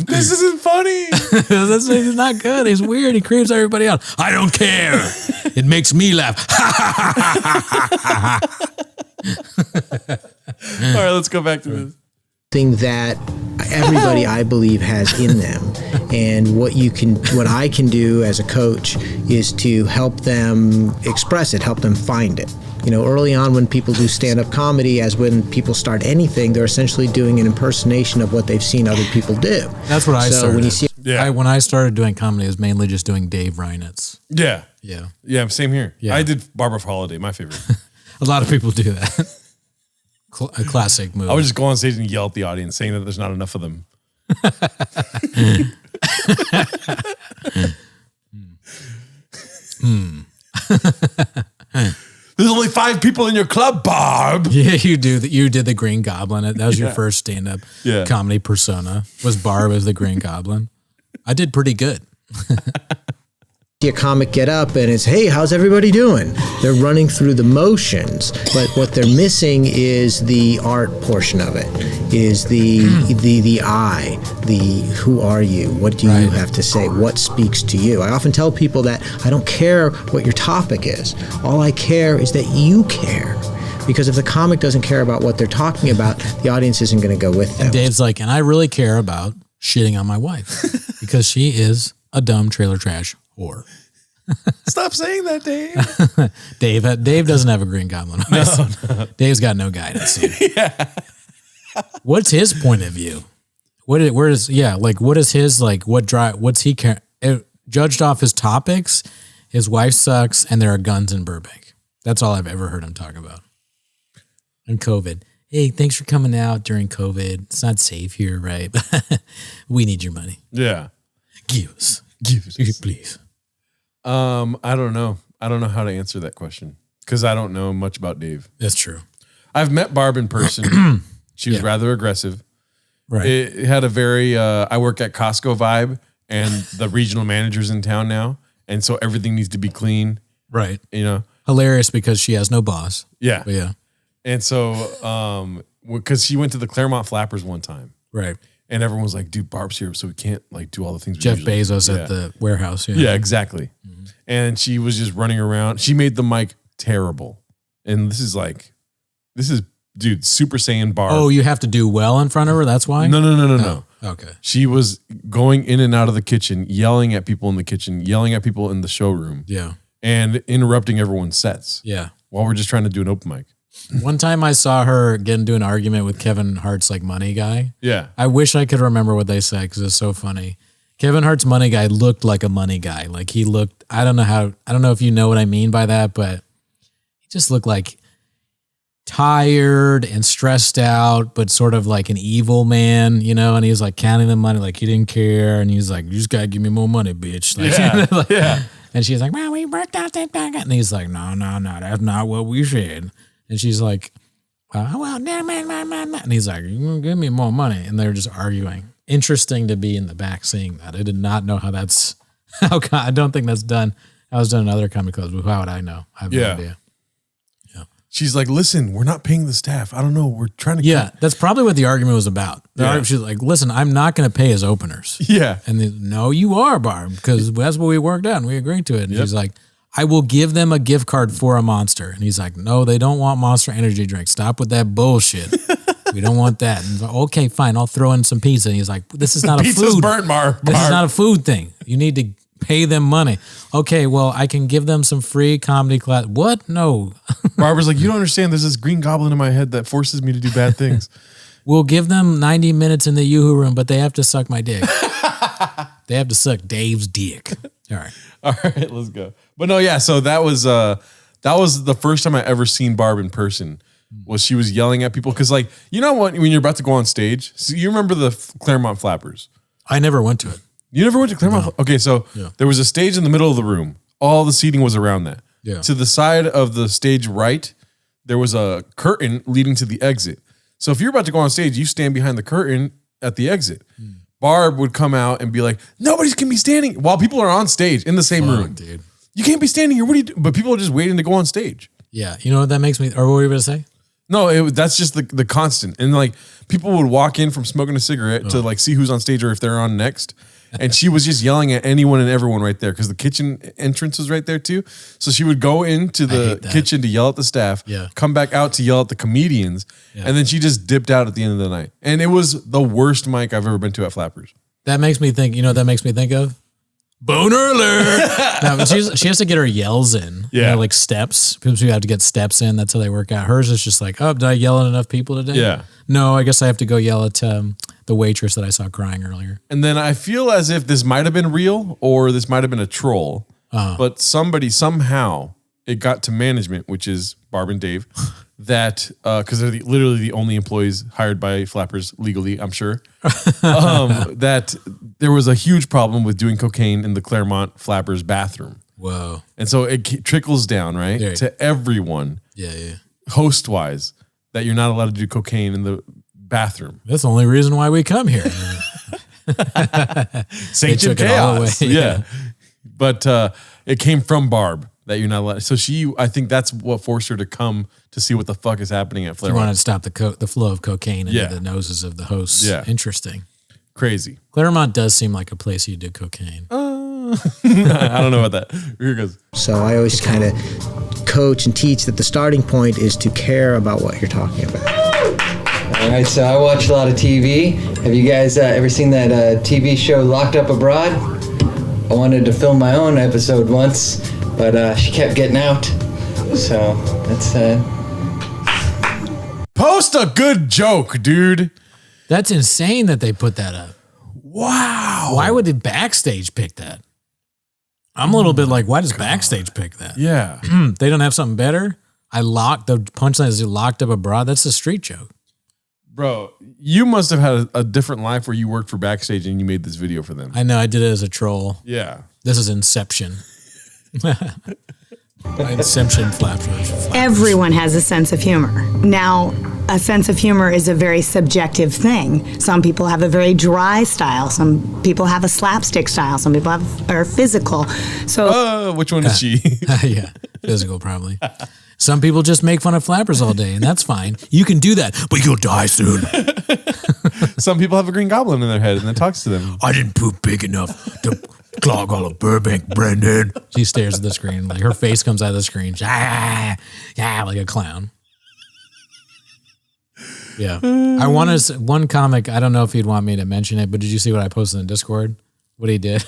[SPEAKER 3] This isn't funny.
[SPEAKER 2] He's not good. He's weird. He creeps everybody out. I don't care. It makes me laugh.
[SPEAKER 3] All right, let's go back to this.
[SPEAKER 6] Thing that everybody I believe has in them, and what I can do as a coach is to help them express it, help them find it. You know, early on when people do stand-up comedy, as when people start anything, they're essentially doing an impersonation of what they've seen other people do.
[SPEAKER 2] That's what I
[SPEAKER 6] So
[SPEAKER 2] started.
[SPEAKER 6] when you see
[SPEAKER 2] When I started doing comedy, it was mainly just doing Dave Reinitz.
[SPEAKER 3] Yeah.
[SPEAKER 2] Yeah.
[SPEAKER 3] Yeah, same here.
[SPEAKER 2] Yeah.
[SPEAKER 3] I did Barbara for Holiday, my favorite.
[SPEAKER 2] A lot of people do that. A classic move.
[SPEAKER 3] I would just go on stage and yell at the audience saying that there's not enough of them. There's only 5 people in your club, Barb.
[SPEAKER 2] Yeah, you do. You did the Green Goblin. That was your first stand-up comedy persona. Was Barb as the Green Goblin? I did pretty good.
[SPEAKER 6] a comic get up and it's, hey, how's everybody doing? They're running through the motions, but what they're missing is the art portion of it, is the I, the who are you? What do you have to say? What speaks to you? I often tell people that I don't care what your topic is. All I care is that you care. Because if the comic doesn't care about what they're talking about, the audience isn't going to go with them.
[SPEAKER 2] And Dave's like, and I really care about shitting on my wife because she is a dumb trailer trash whore.
[SPEAKER 3] Stop saying that, Dave.
[SPEAKER 2] Dave doesn't have a Green Goblin voice. No. Dave's got no guidance. Yeah. What's his point of view? What is his, like, what's he care? Judged off his topics, his wife sucks, and there are guns in Burbank. That's all I've ever heard him talk about. And COVID. Hey, thanks for coming out during COVID. It's not safe here, right? We need your money.
[SPEAKER 3] Yeah.
[SPEAKER 2] Give us, please.
[SPEAKER 3] I don't know. I don't know how to answer that question because I don't know much about Dave.
[SPEAKER 2] That's true.
[SPEAKER 3] I've met Barb in person. She was rather aggressive.
[SPEAKER 2] Right.
[SPEAKER 3] It had a very, I work at Costco vibe, and the regional manager's in town now. And so everything needs to be clean.
[SPEAKER 2] Right.
[SPEAKER 3] You know?
[SPEAKER 2] Hilarious because she has no boss.
[SPEAKER 3] Yeah.
[SPEAKER 2] But yeah.
[SPEAKER 3] And so, because she went to the Claremont Flappers one time.
[SPEAKER 2] Right.
[SPEAKER 3] And everyone was like, dude, Barb's here, so we can't like do all the things we
[SPEAKER 2] Jeff
[SPEAKER 3] usually
[SPEAKER 2] Bezos
[SPEAKER 3] do.
[SPEAKER 2] at the warehouse. Yeah.
[SPEAKER 3] Yeah, exactly. Mm-hmm. And she was just running around. She made the mic terrible. And this is, dude, Super Saiyan Barb.
[SPEAKER 2] Oh, you have to do well in front of her? That's why?
[SPEAKER 3] No.
[SPEAKER 2] Okay.
[SPEAKER 3] She was going in and out of the kitchen, yelling at people in the kitchen, yelling at people in the showroom.
[SPEAKER 2] Yeah.
[SPEAKER 3] And interrupting everyone's sets.
[SPEAKER 2] Yeah.
[SPEAKER 3] While we're just trying to do an open mic.
[SPEAKER 2] One time I saw her get into an argument with Kevin Hart's like money guy.
[SPEAKER 3] Yeah.
[SPEAKER 2] I wish I could remember what they said because it's so funny. Kevin Hart's money guy looked like a money guy. Like he looked, I don't know if you know what I mean by that, but he just looked like tired and stressed out, but sort of like an evil man, you know, and he was like counting the money like he didn't care. And he's like, you just got to give me more money, bitch. Like,
[SPEAKER 3] yeah.
[SPEAKER 2] And she's like, well, we worked out that back. And he's like, no, that's not what we said. And she's like, and he's like, you gonna give me more money. And they're just arguing. Interesting to be in the back seeing that. I did not know how that's, I don't think that's done. I was done in other comedy clubs, but how would I know? I have no idea. Yeah.
[SPEAKER 3] She's like, listen, we're not paying the staff. I don't know. We're trying to.
[SPEAKER 2] Yeah. That's probably what the argument was about. She's like, listen, I'm not going to pay his openers.
[SPEAKER 3] Yeah.
[SPEAKER 2] And no, you are, Barb, because that's what we worked out and we agreed to it. And she's like, I will give them a gift card for a Monster. And he's like, no, they don't want Monster energy drink. Stop with that bullshit. We don't want that. And he's like, okay, fine. I'll throw in some pizza. And he's like, this is not a
[SPEAKER 3] Pizza's
[SPEAKER 2] food.
[SPEAKER 3] burnt, Barb.
[SPEAKER 2] This is not a food thing. You need to pay them money. Okay, well, I can give them some free comedy class. What? No.
[SPEAKER 3] Barbara's like, you don't understand. There's this green goblin in my head that forces me to do bad things.
[SPEAKER 2] We'll give them 90 minutes in the Yoo-hoo room, but they have to suck my dick. They have to suck Dave's dick. All right.
[SPEAKER 3] All right, let's go. But no, yeah. So that was the first time I ever seen Barb in person. Was she was yelling at people because, like, you know what? When you're about to go on stage, so you remember the Claremont Flappers?
[SPEAKER 2] I never went to it.
[SPEAKER 3] You never went to Claremont? No. Okay, so there was a stage in the middle of the room. All the seating was around that.
[SPEAKER 2] Yeah.
[SPEAKER 3] To the side of the stage right, there was a curtain leading to the exit. So if you're about to go on stage, you stand behind the curtain at the exit. Barb would come out and be like, "Nobody's can be standing," while people are on stage in the same room.
[SPEAKER 2] Dude.
[SPEAKER 3] You can't be standing here. What are you doing? But people are just waiting to go on stage.
[SPEAKER 2] Yeah. You know what that makes me, or what were you going to say?
[SPEAKER 3] No, that's just the constant. And like people would walk in from smoking a cigarette to like see who's on stage or if they're on next. And she was just yelling at anyone and everyone right there because the kitchen entrance was right there too. So she would go into the kitchen to yell at the staff, come back out to yell at the comedians, and then she just dipped out at the end of the night. And it was the worst mic I've ever been to at Flappers.
[SPEAKER 2] That makes me think, you know what that makes me think of? Boner alert! No, but she has to get her yells in.
[SPEAKER 3] Yeah.
[SPEAKER 2] You know, like steps. People have to get steps in. That's how they work out. Hers is just like, oh, did I yell at enough people today?
[SPEAKER 3] Yeah.
[SPEAKER 2] No, I guess I have to go yell at the waitress that I saw crying earlier.
[SPEAKER 3] And then I feel as if this might have been real or this might have been a troll, but somebody somehow it got to management, which is Barb and Dave, that because they're literally the only employees hired by Flappers legally, I'm sure, that there was a huge problem with doing cocaine in the Claremont Flappers bathroom.
[SPEAKER 2] Whoa.
[SPEAKER 3] And so it trickles down, right, to everyone, host-wise, that you're not allowed to do cocaine in the bathroom.
[SPEAKER 2] That's the only reason why we come here.
[SPEAKER 3] Sanctioned chaos. Yeah. But it came from Barb that you're not allowed. So I think that's what forced her to come to see what the fuck is happening at Claremont.
[SPEAKER 2] She wanted to stop the flow of cocaine into the noses of the hosts.
[SPEAKER 3] Yeah.
[SPEAKER 2] Interesting.
[SPEAKER 3] Crazy.
[SPEAKER 2] Claremont does seem like a place you do cocaine.
[SPEAKER 3] I don't know about that. Here it goes.
[SPEAKER 6] So I always kind of coach and teach that the starting point is to care about what you're talking about.
[SPEAKER 8] All right, so I watch a lot of TV. Have you guys ever seen that TV show Locked Up Abroad? I wanted to film my own episode once, but she kept getting out. So that's
[SPEAKER 3] Post a good joke, dude.
[SPEAKER 2] That's insane that they put that up.
[SPEAKER 3] Wow.
[SPEAKER 2] Why would the Backstage pick that? I'm a little bit like, why does Backstage pick that?
[SPEAKER 3] Yeah.
[SPEAKER 2] They don't have something better? The punchline is Locked Up Abroad. That's a street joke.
[SPEAKER 3] Bro, you must have had a different life where you worked for Backstage and you made this video for them.
[SPEAKER 2] I know, I did it as a troll.
[SPEAKER 3] Yeah.
[SPEAKER 2] This is Inception. Inception Flappers.
[SPEAKER 5] Everyone has a sense of humor. Now, a sense of humor is a very subjective thing. Some people have a very dry style. Some people have a slapstick style. Some people are physical. So,
[SPEAKER 3] which one is she?
[SPEAKER 2] Yeah, physical probably. Some people just make fun of Flappers all day, and that's fine. You can do that, but you'll die soon.
[SPEAKER 3] Some people have a green goblin in their head and it talks to them.
[SPEAKER 2] I didn't poop big enough to clog all of Burbank, Brendan. She stares at the screen, like her face comes out of the screen, like a clown. Yeah. I want to, one comic, I don't know if he'd want me to mention it, but did you see what I posted in Discord? What he did?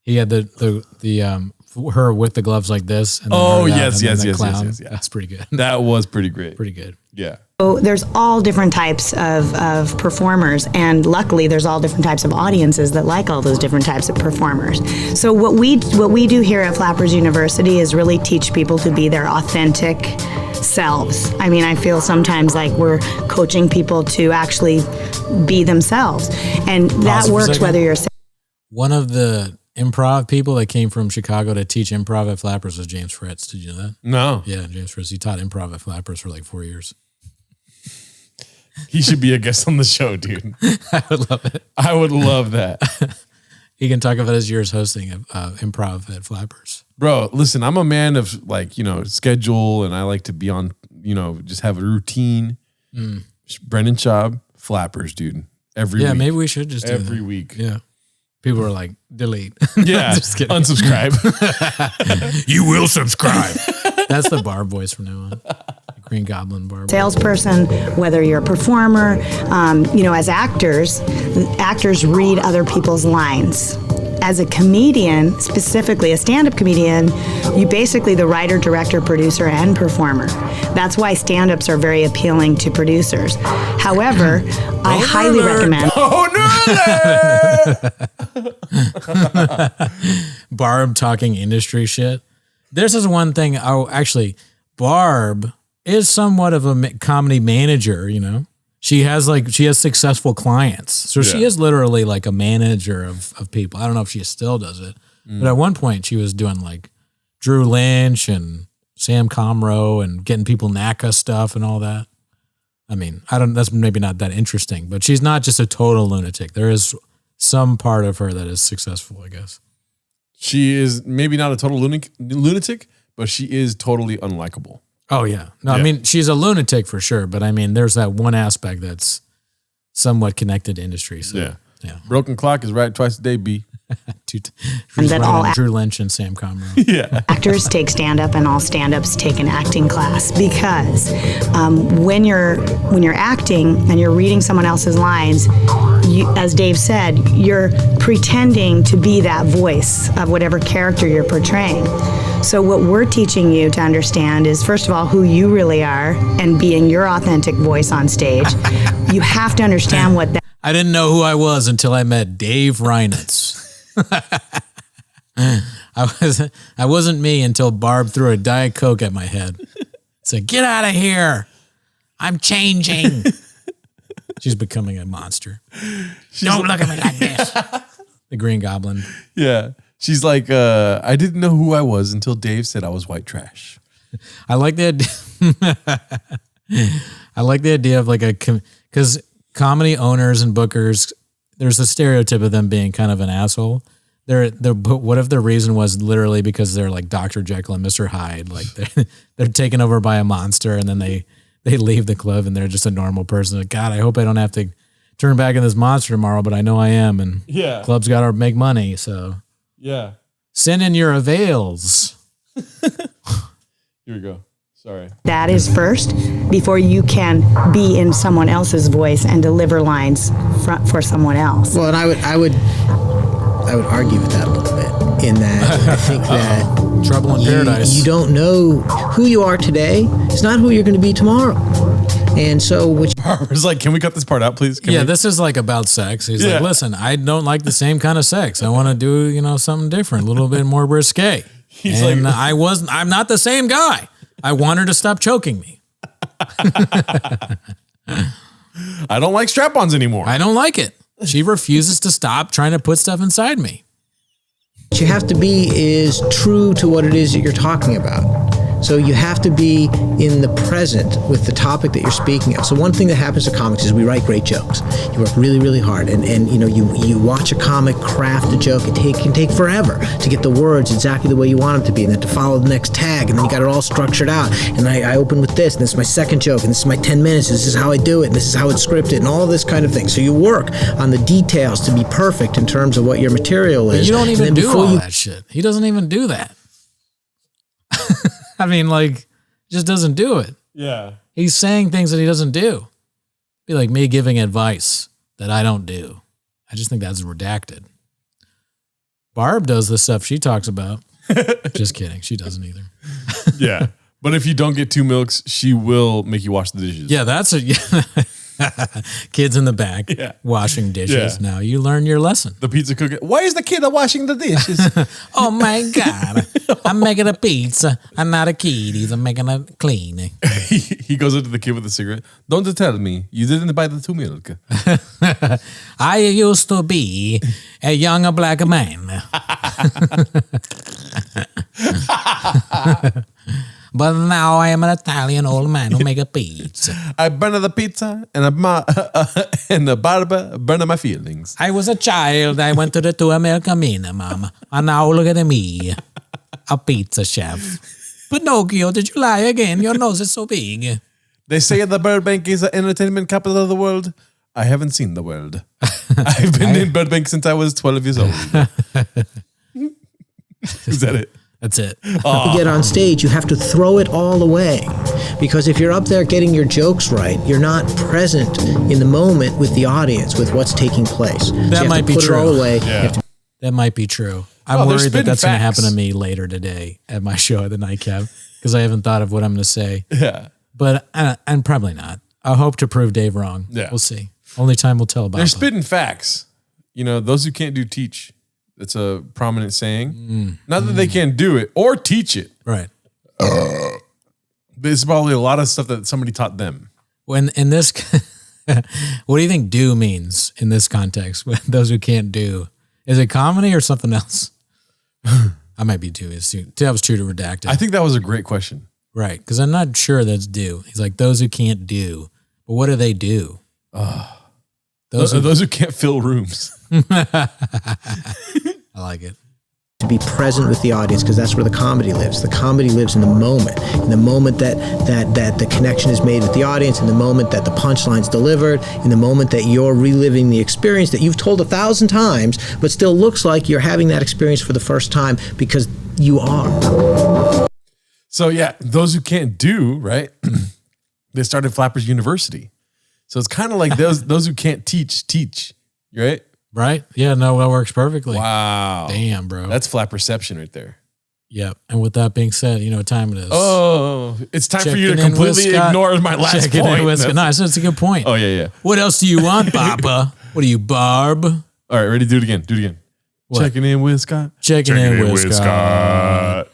[SPEAKER 2] He had the her with the gloves like this. And
[SPEAKER 3] yes.
[SPEAKER 2] That's pretty good.
[SPEAKER 3] That was pretty great.
[SPEAKER 2] Pretty good.
[SPEAKER 3] Yeah.
[SPEAKER 5] So there's all different types of performers, and luckily there's all different types of audiences that like all those different types of performers. So what we do here at Flappers University is really teach people to be their authentic selves. I mean, I feel sometimes like we're coaching people to actually be themselves, and that works whether you're
[SPEAKER 2] one of the improv people that came from Chicago to teach improv at Flappers was James Fritz. Did you know that?
[SPEAKER 3] No.
[SPEAKER 2] Yeah, James Fritz. He taught improv at Flappers for like 4 years.
[SPEAKER 3] He should be a guest on the show, dude.
[SPEAKER 2] I would love it.
[SPEAKER 3] I would love that.
[SPEAKER 2] He can talk about his years hosting improv at Flappers.
[SPEAKER 3] Bro, listen, I'm a man of schedule, and I like to be on, just have a routine. Brendan Schaub, Flappers, dude. Every week.
[SPEAKER 2] Yeah, maybe we should just do
[SPEAKER 3] every
[SPEAKER 2] that.
[SPEAKER 3] week.
[SPEAKER 2] Yeah. People are like, delete.
[SPEAKER 3] Yeah,
[SPEAKER 2] just kidding.
[SPEAKER 3] unsubscribe.
[SPEAKER 2] You will subscribe. That's the Barb voice from now on. Green Goblin Barb.
[SPEAKER 5] salesperson, whether you're a performer, as actors read other people's lines. as a comedian, specifically a stand-up comedian, you basically the writer, director, producer, and performer. That's why stand-ups are very appealing to producers. However, I highly recommend.
[SPEAKER 2] Barb talking industry shit. This is one thing. Oh, actually, Barb is somewhat of a comedy manager, you know. She has successful clients. So she is literally like a manager of people. I don't know if she still does it. But at one point she was doing like Drew Lynch and Sam Comroe and getting people NACA stuff and all that. I mean, that's maybe not that interesting, but she's not just a total lunatic. There is some part of her that is successful, I guess.
[SPEAKER 3] She is maybe not a total lunatic, but she is totally unlikable.
[SPEAKER 2] Oh, yeah. No, I mean, she's a lunatic for sure, but I mean, there's that one aspect that's somewhat connected to industry. So, yeah.
[SPEAKER 3] Broken clock is right twice a day, B.
[SPEAKER 5] And that all
[SPEAKER 2] Drew Lynch and Sam Comroe.
[SPEAKER 5] actors take stand-up and all stand-ups take an acting class because when you're acting and you're reading someone else's lines, as Dave said, you're pretending to be that voice of whatever character you're portraying. So what we're teaching you to understand is, first of all, who you really are and being your authentic voice on stage. You have to understand what that.
[SPEAKER 2] I didn't know who I was until I met Dave Reinitz. I wasn't me until Barb threw a Diet Coke at my head. Said, "Get out of here. I'm changing." She's becoming a monster. Don't look at me like this. The Green Goblin.
[SPEAKER 3] Yeah. She's like, I didn't know who I was until Dave said I was white trash.
[SPEAKER 2] I like the idea of like because comedy owners and bookers, there's a stereotype of them being kind of an asshole. But what if the reason was literally because they're like Dr. Jekyll and Mr. Hyde, like they're taken over by a monster, and then they leave the club and they're just a normal person. Like, God, I hope I don't have to turn back in this monster tomorrow, but I know I am, and club's got to make money, so send in your avails.
[SPEAKER 3] Here we go. Sorry.
[SPEAKER 5] That is first before you can be in someone else's voice and deliver lines for someone else.
[SPEAKER 6] Well, and I would argue with that a little bit in that I think that
[SPEAKER 2] Trouble in Paradise.
[SPEAKER 6] You don't know who you are today. It's not who you're going to be tomorrow. And so, which
[SPEAKER 3] Barbara's like, can we cut this part out, please?
[SPEAKER 2] This is like about sex. He's like, listen, I don't like the same kind of sex. I want to do, something different, a little bit more risque. I'm not the same guy. I want her to stop choking me.
[SPEAKER 3] I don't like strap-ons anymore.
[SPEAKER 2] I don't like it. She refuses to stop trying to put stuff inside me.
[SPEAKER 6] what you have to be is true to what it is that you're talking about. So you have to be in the present with the topic that you're speaking of. So one thing that happens to comics is we write great jokes. You work really, really hard, and you watch a comic craft a joke. It can take forever to get the words exactly the way you want them to be, and then to follow the next tag, and then you got it all structured out. And I open with this, and this is my second joke, and this is my 10 minutes, and this is how I do it, and this is how it's scripted, and all this kind of thing. So you work on the details to be perfect in terms of what your material is.
[SPEAKER 2] But you don't even do all that shit. He doesn't even do that. I mean, like, just doesn't do it.
[SPEAKER 3] Yeah.
[SPEAKER 2] He's saying things that he doesn't do. Be like me giving advice that I don't do. I just think that's redacted. Barb does the stuff she talks about. Just kidding. She doesn't either.
[SPEAKER 3] Yeah. But if you don't get 2 milks, she will make you wash the dishes.
[SPEAKER 2] Yeah, that's a... Kids in the back washing dishes.
[SPEAKER 3] Yeah.
[SPEAKER 2] Now you learn your lesson.
[SPEAKER 3] The pizza cooker. Why is the kid washing the dishes?
[SPEAKER 2] Oh my God. I'm making a pizza. I'm not a kid. I'm making a clean.
[SPEAKER 3] He goes up to the kid with a cigarette. Don't tell me you didn't buy the 2 milk.
[SPEAKER 2] I used to be a young black man. But now I am an Italian old man who make a pizza.
[SPEAKER 3] I burn the pizza and the Barb burn my feelings.
[SPEAKER 2] I was a child. I went to the 2 American minimum. And now look at me, a pizza chef. Pinocchio, did you lie again? Your nose is so big.
[SPEAKER 3] They say the Burbank is the entertainment capital of the world. I haven't seen the world. I've been in Burbank since I was 12 years old. Is that it?
[SPEAKER 2] That's it.
[SPEAKER 6] To get on stage, you have to throw it all away. Because if you're up there getting your jokes right, you're not present in the moment with the audience, with what's taking place.
[SPEAKER 2] That might be true.
[SPEAKER 6] It all away.
[SPEAKER 3] Yeah.
[SPEAKER 2] That might be true. I'm
[SPEAKER 3] Oh, they're
[SPEAKER 2] worried that
[SPEAKER 3] spitting
[SPEAKER 2] that's going to happen
[SPEAKER 3] facts.
[SPEAKER 2] to me later today at my show at the nightcap because I haven't thought of what I'm going to say.
[SPEAKER 3] Yeah.
[SPEAKER 2] But and probably not. I hope to prove Dave wrong.
[SPEAKER 3] Yeah.
[SPEAKER 2] We'll see. Only time will tell about
[SPEAKER 3] They're
[SPEAKER 2] them.
[SPEAKER 3] spitting facts. You know, those who can't do teach. It's a prominent saying. Not that they can't do it or teach it.
[SPEAKER 2] Right.
[SPEAKER 3] But it's probably a lot of stuff that somebody taught them.
[SPEAKER 2] When in this, what do you think "do" means in this context? When those who can't do, is it comedy or something else? I might be too. That was true to redacted.
[SPEAKER 3] I think that was a great question.
[SPEAKER 2] Right, because I'm not sure that's do. He's like those who can't do, but what do they do?
[SPEAKER 3] Those who can't fill rooms.
[SPEAKER 2] I like it.
[SPEAKER 6] To be present with the audience, because that's where the comedy lives. The comedy lives in the moment that the connection is made with the audience, in the moment that the punchline's delivered, in the moment that you're reliving the experience that you've told 1,000 times, but still looks like you're having that experience for the first time because you are.
[SPEAKER 3] So yeah, those who can't do, right? They started Flappers University. So it's kind of like those who can't teach, right?
[SPEAKER 2] Right? Yeah, no, that works perfectly.
[SPEAKER 3] Wow.
[SPEAKER 2] Damn, bro.
[SPEAKER 3] That's Flapperception right there.
[SPEAKER 2] Yep. And with that being said, you know what time it is.
[SPEAKER 3] Oh, it's time for you to
[SPEAKER 2] Checking in with
[SPEAKER 3] completely
[SPEAKER 2] Scott.
[SPEAKER 3] ignore my last
[SPEAKER 2] Checking in
[SPEAKER 3] point.
[SPEAKER 2] with Scott. No, that's a good point.
[SPEAKER 3] Oh, yeah.
[SPEAKER 2] What else do you want, Papa? What are you, Barb?
[SPEAKER 3] All right, ready? Do it again.
[SPEAKER 2] What?
[SPEAKER 3] Checking in with Scott.
[SPEAKER 2] Checking in with Scott.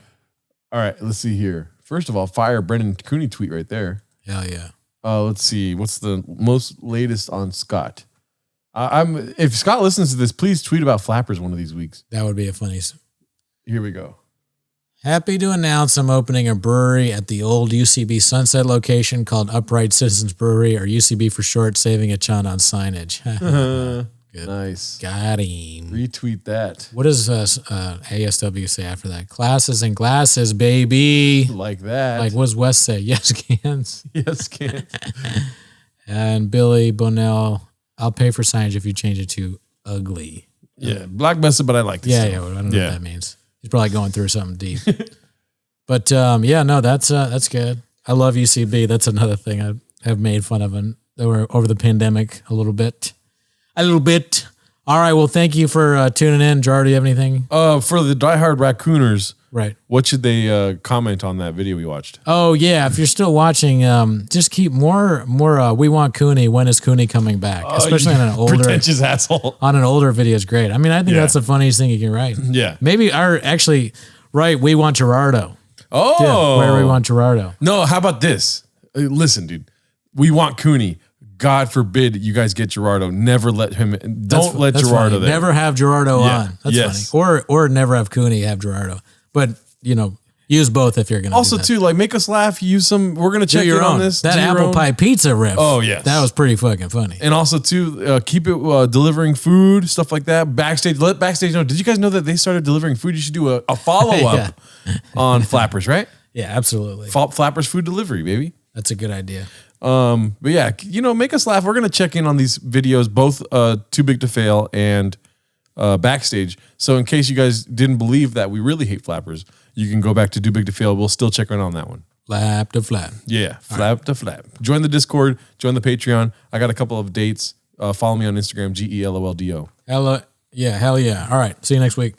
[SPEAKER 3] All right, let's see here. First of all, fire Brendan Cooney tweet right there.
[SPEAKER 2] Hell yeah.
[SPEAKER 3] Let's see. What's the most latest on Scott? If Scott listens to this, please tweet about Flappers one of these weeks.
[SPEAKER 2] That would be a funny.
[SPEAKER 3] Here we go.
[SPEAKER 2] Happy to announce I'm opening a brewery at the old UCB Sunset location called Upright Citizens Brewery, or UCB for short, saving a chun on signage. Good.
[SPEAKER 3] Nice.
[SPEAKER 2] Got him.
[SPEAKER 3] Retweet that.
[SPEAKER 2] What does ASW say after that? Classes and glasses, baby.
[SPEAKER 3] Like that.
[SPEAKER 2] Like, what does Wes say? Yes, cans.
[SPEAKER 3] Yes, can.
[SPEAKER 2] And Billy Bonnell, I'll pay for signage if you change it to ugly.
[SPEAKER 3] Yeah, blockbuster, but I like this.
[SPEAKER 2] Yeah,
[SPEAKER 3] still.
[SPEAKER 2] yeah. I don't know what that means. He's probably going through something deep. But yeah, no, that's good. I love UCB. That's another thing I have made fun of over the pandemic a little bit. All right. Well, thank you for tuning in. Jar, do you have anything?
[SPEAKER 3] For the diehard raccooners,
[SPEAKER 2] Right.
[SPEAKER 3] what should they comment on that video we watched?
[SPEAKER 2] Oh yeah, if you're still watching, just keep more. We want Cooney. When is Cooney coming back? Especially on an older
[SPEAKER 3] pretentious asshole.
[SPEAKER 2] On an older video is great. I mean, I think that's the funniest thing you can write.
[SPEAKER 3] Yeah.
[SPEAKER 2] Maybe write We Want Gerardo.
[SPEAKER 3] Oh,
[SPEAKER 2] Yeah, where we want Gerardo.
[SPEAKER 3] No, how about this? Listen, dude, we want Cooney. God forbid you guys get Gerardo. Never let him. Don't let
[SPEAKER 2] That's
[SPEAKER 3] Gerardo
[SPEAKER 2] funny.
[SPEAKER 3] there.
[SPEAKER 2] Never have Gerardo
[SPEAKER 3] Yeah.
[SPEAKER 2] on. That's
[SPEAKER 3] Yes.
[SPEAKER 2] funny. Or never have Cooney have Gerardo. But use both if you're gonna.
[SPEAKER 3] Also,
[SPEAKER 2] do that.
[SPEAKER 3] too, like make us laugh. Use some. We're gonna
[SPEAKER 2] Do
[SPEAKER 3] check
[SPEAKER 2] your
[SPEAKER 3] in
[SPEAKER 2] own.
[SPEAKER 3] on this.
[SPEAKER 2] That
[SPEAKER 3] do your
[SPEAKER 2] apple
[SPEAKER 3] own.
[SPEAKER 2] pie pizza riff.
[SPEAKER 3] Oh, yes.
[SPEAKER 2] that was pretty fucking funny.
[SPEAKER 3] And also, too, keep it delivering food, stuff like that. Backstage, let backstage know. Did you guys know that they started delivering food? You should do a follow up on Flappers, right?
[SPEAKER 2] Yeah, absolutely.
[SPEAKER 3] Flappers food delivery, baby.
[SPEAKER 2] That's a good idea.
[SPEAKER 3] But yeah, make us laugh. We're gonna check in on these videos, both Too Big to Fail and Backstage. So in case you guys didn't believe that we really hate Flappers, you can go back to Too Big to Fail. We'll still check in on that one.
[SPEAKER 2] Flap to flap.
[SPEAKER 3] Yeah, flap to flap. Join the Discord. Join the Patreon. I got a couple of dates. Follow me on Instagram, GELOLDO.
[SPEAKER 2] Hell yeah. All right. See you next week.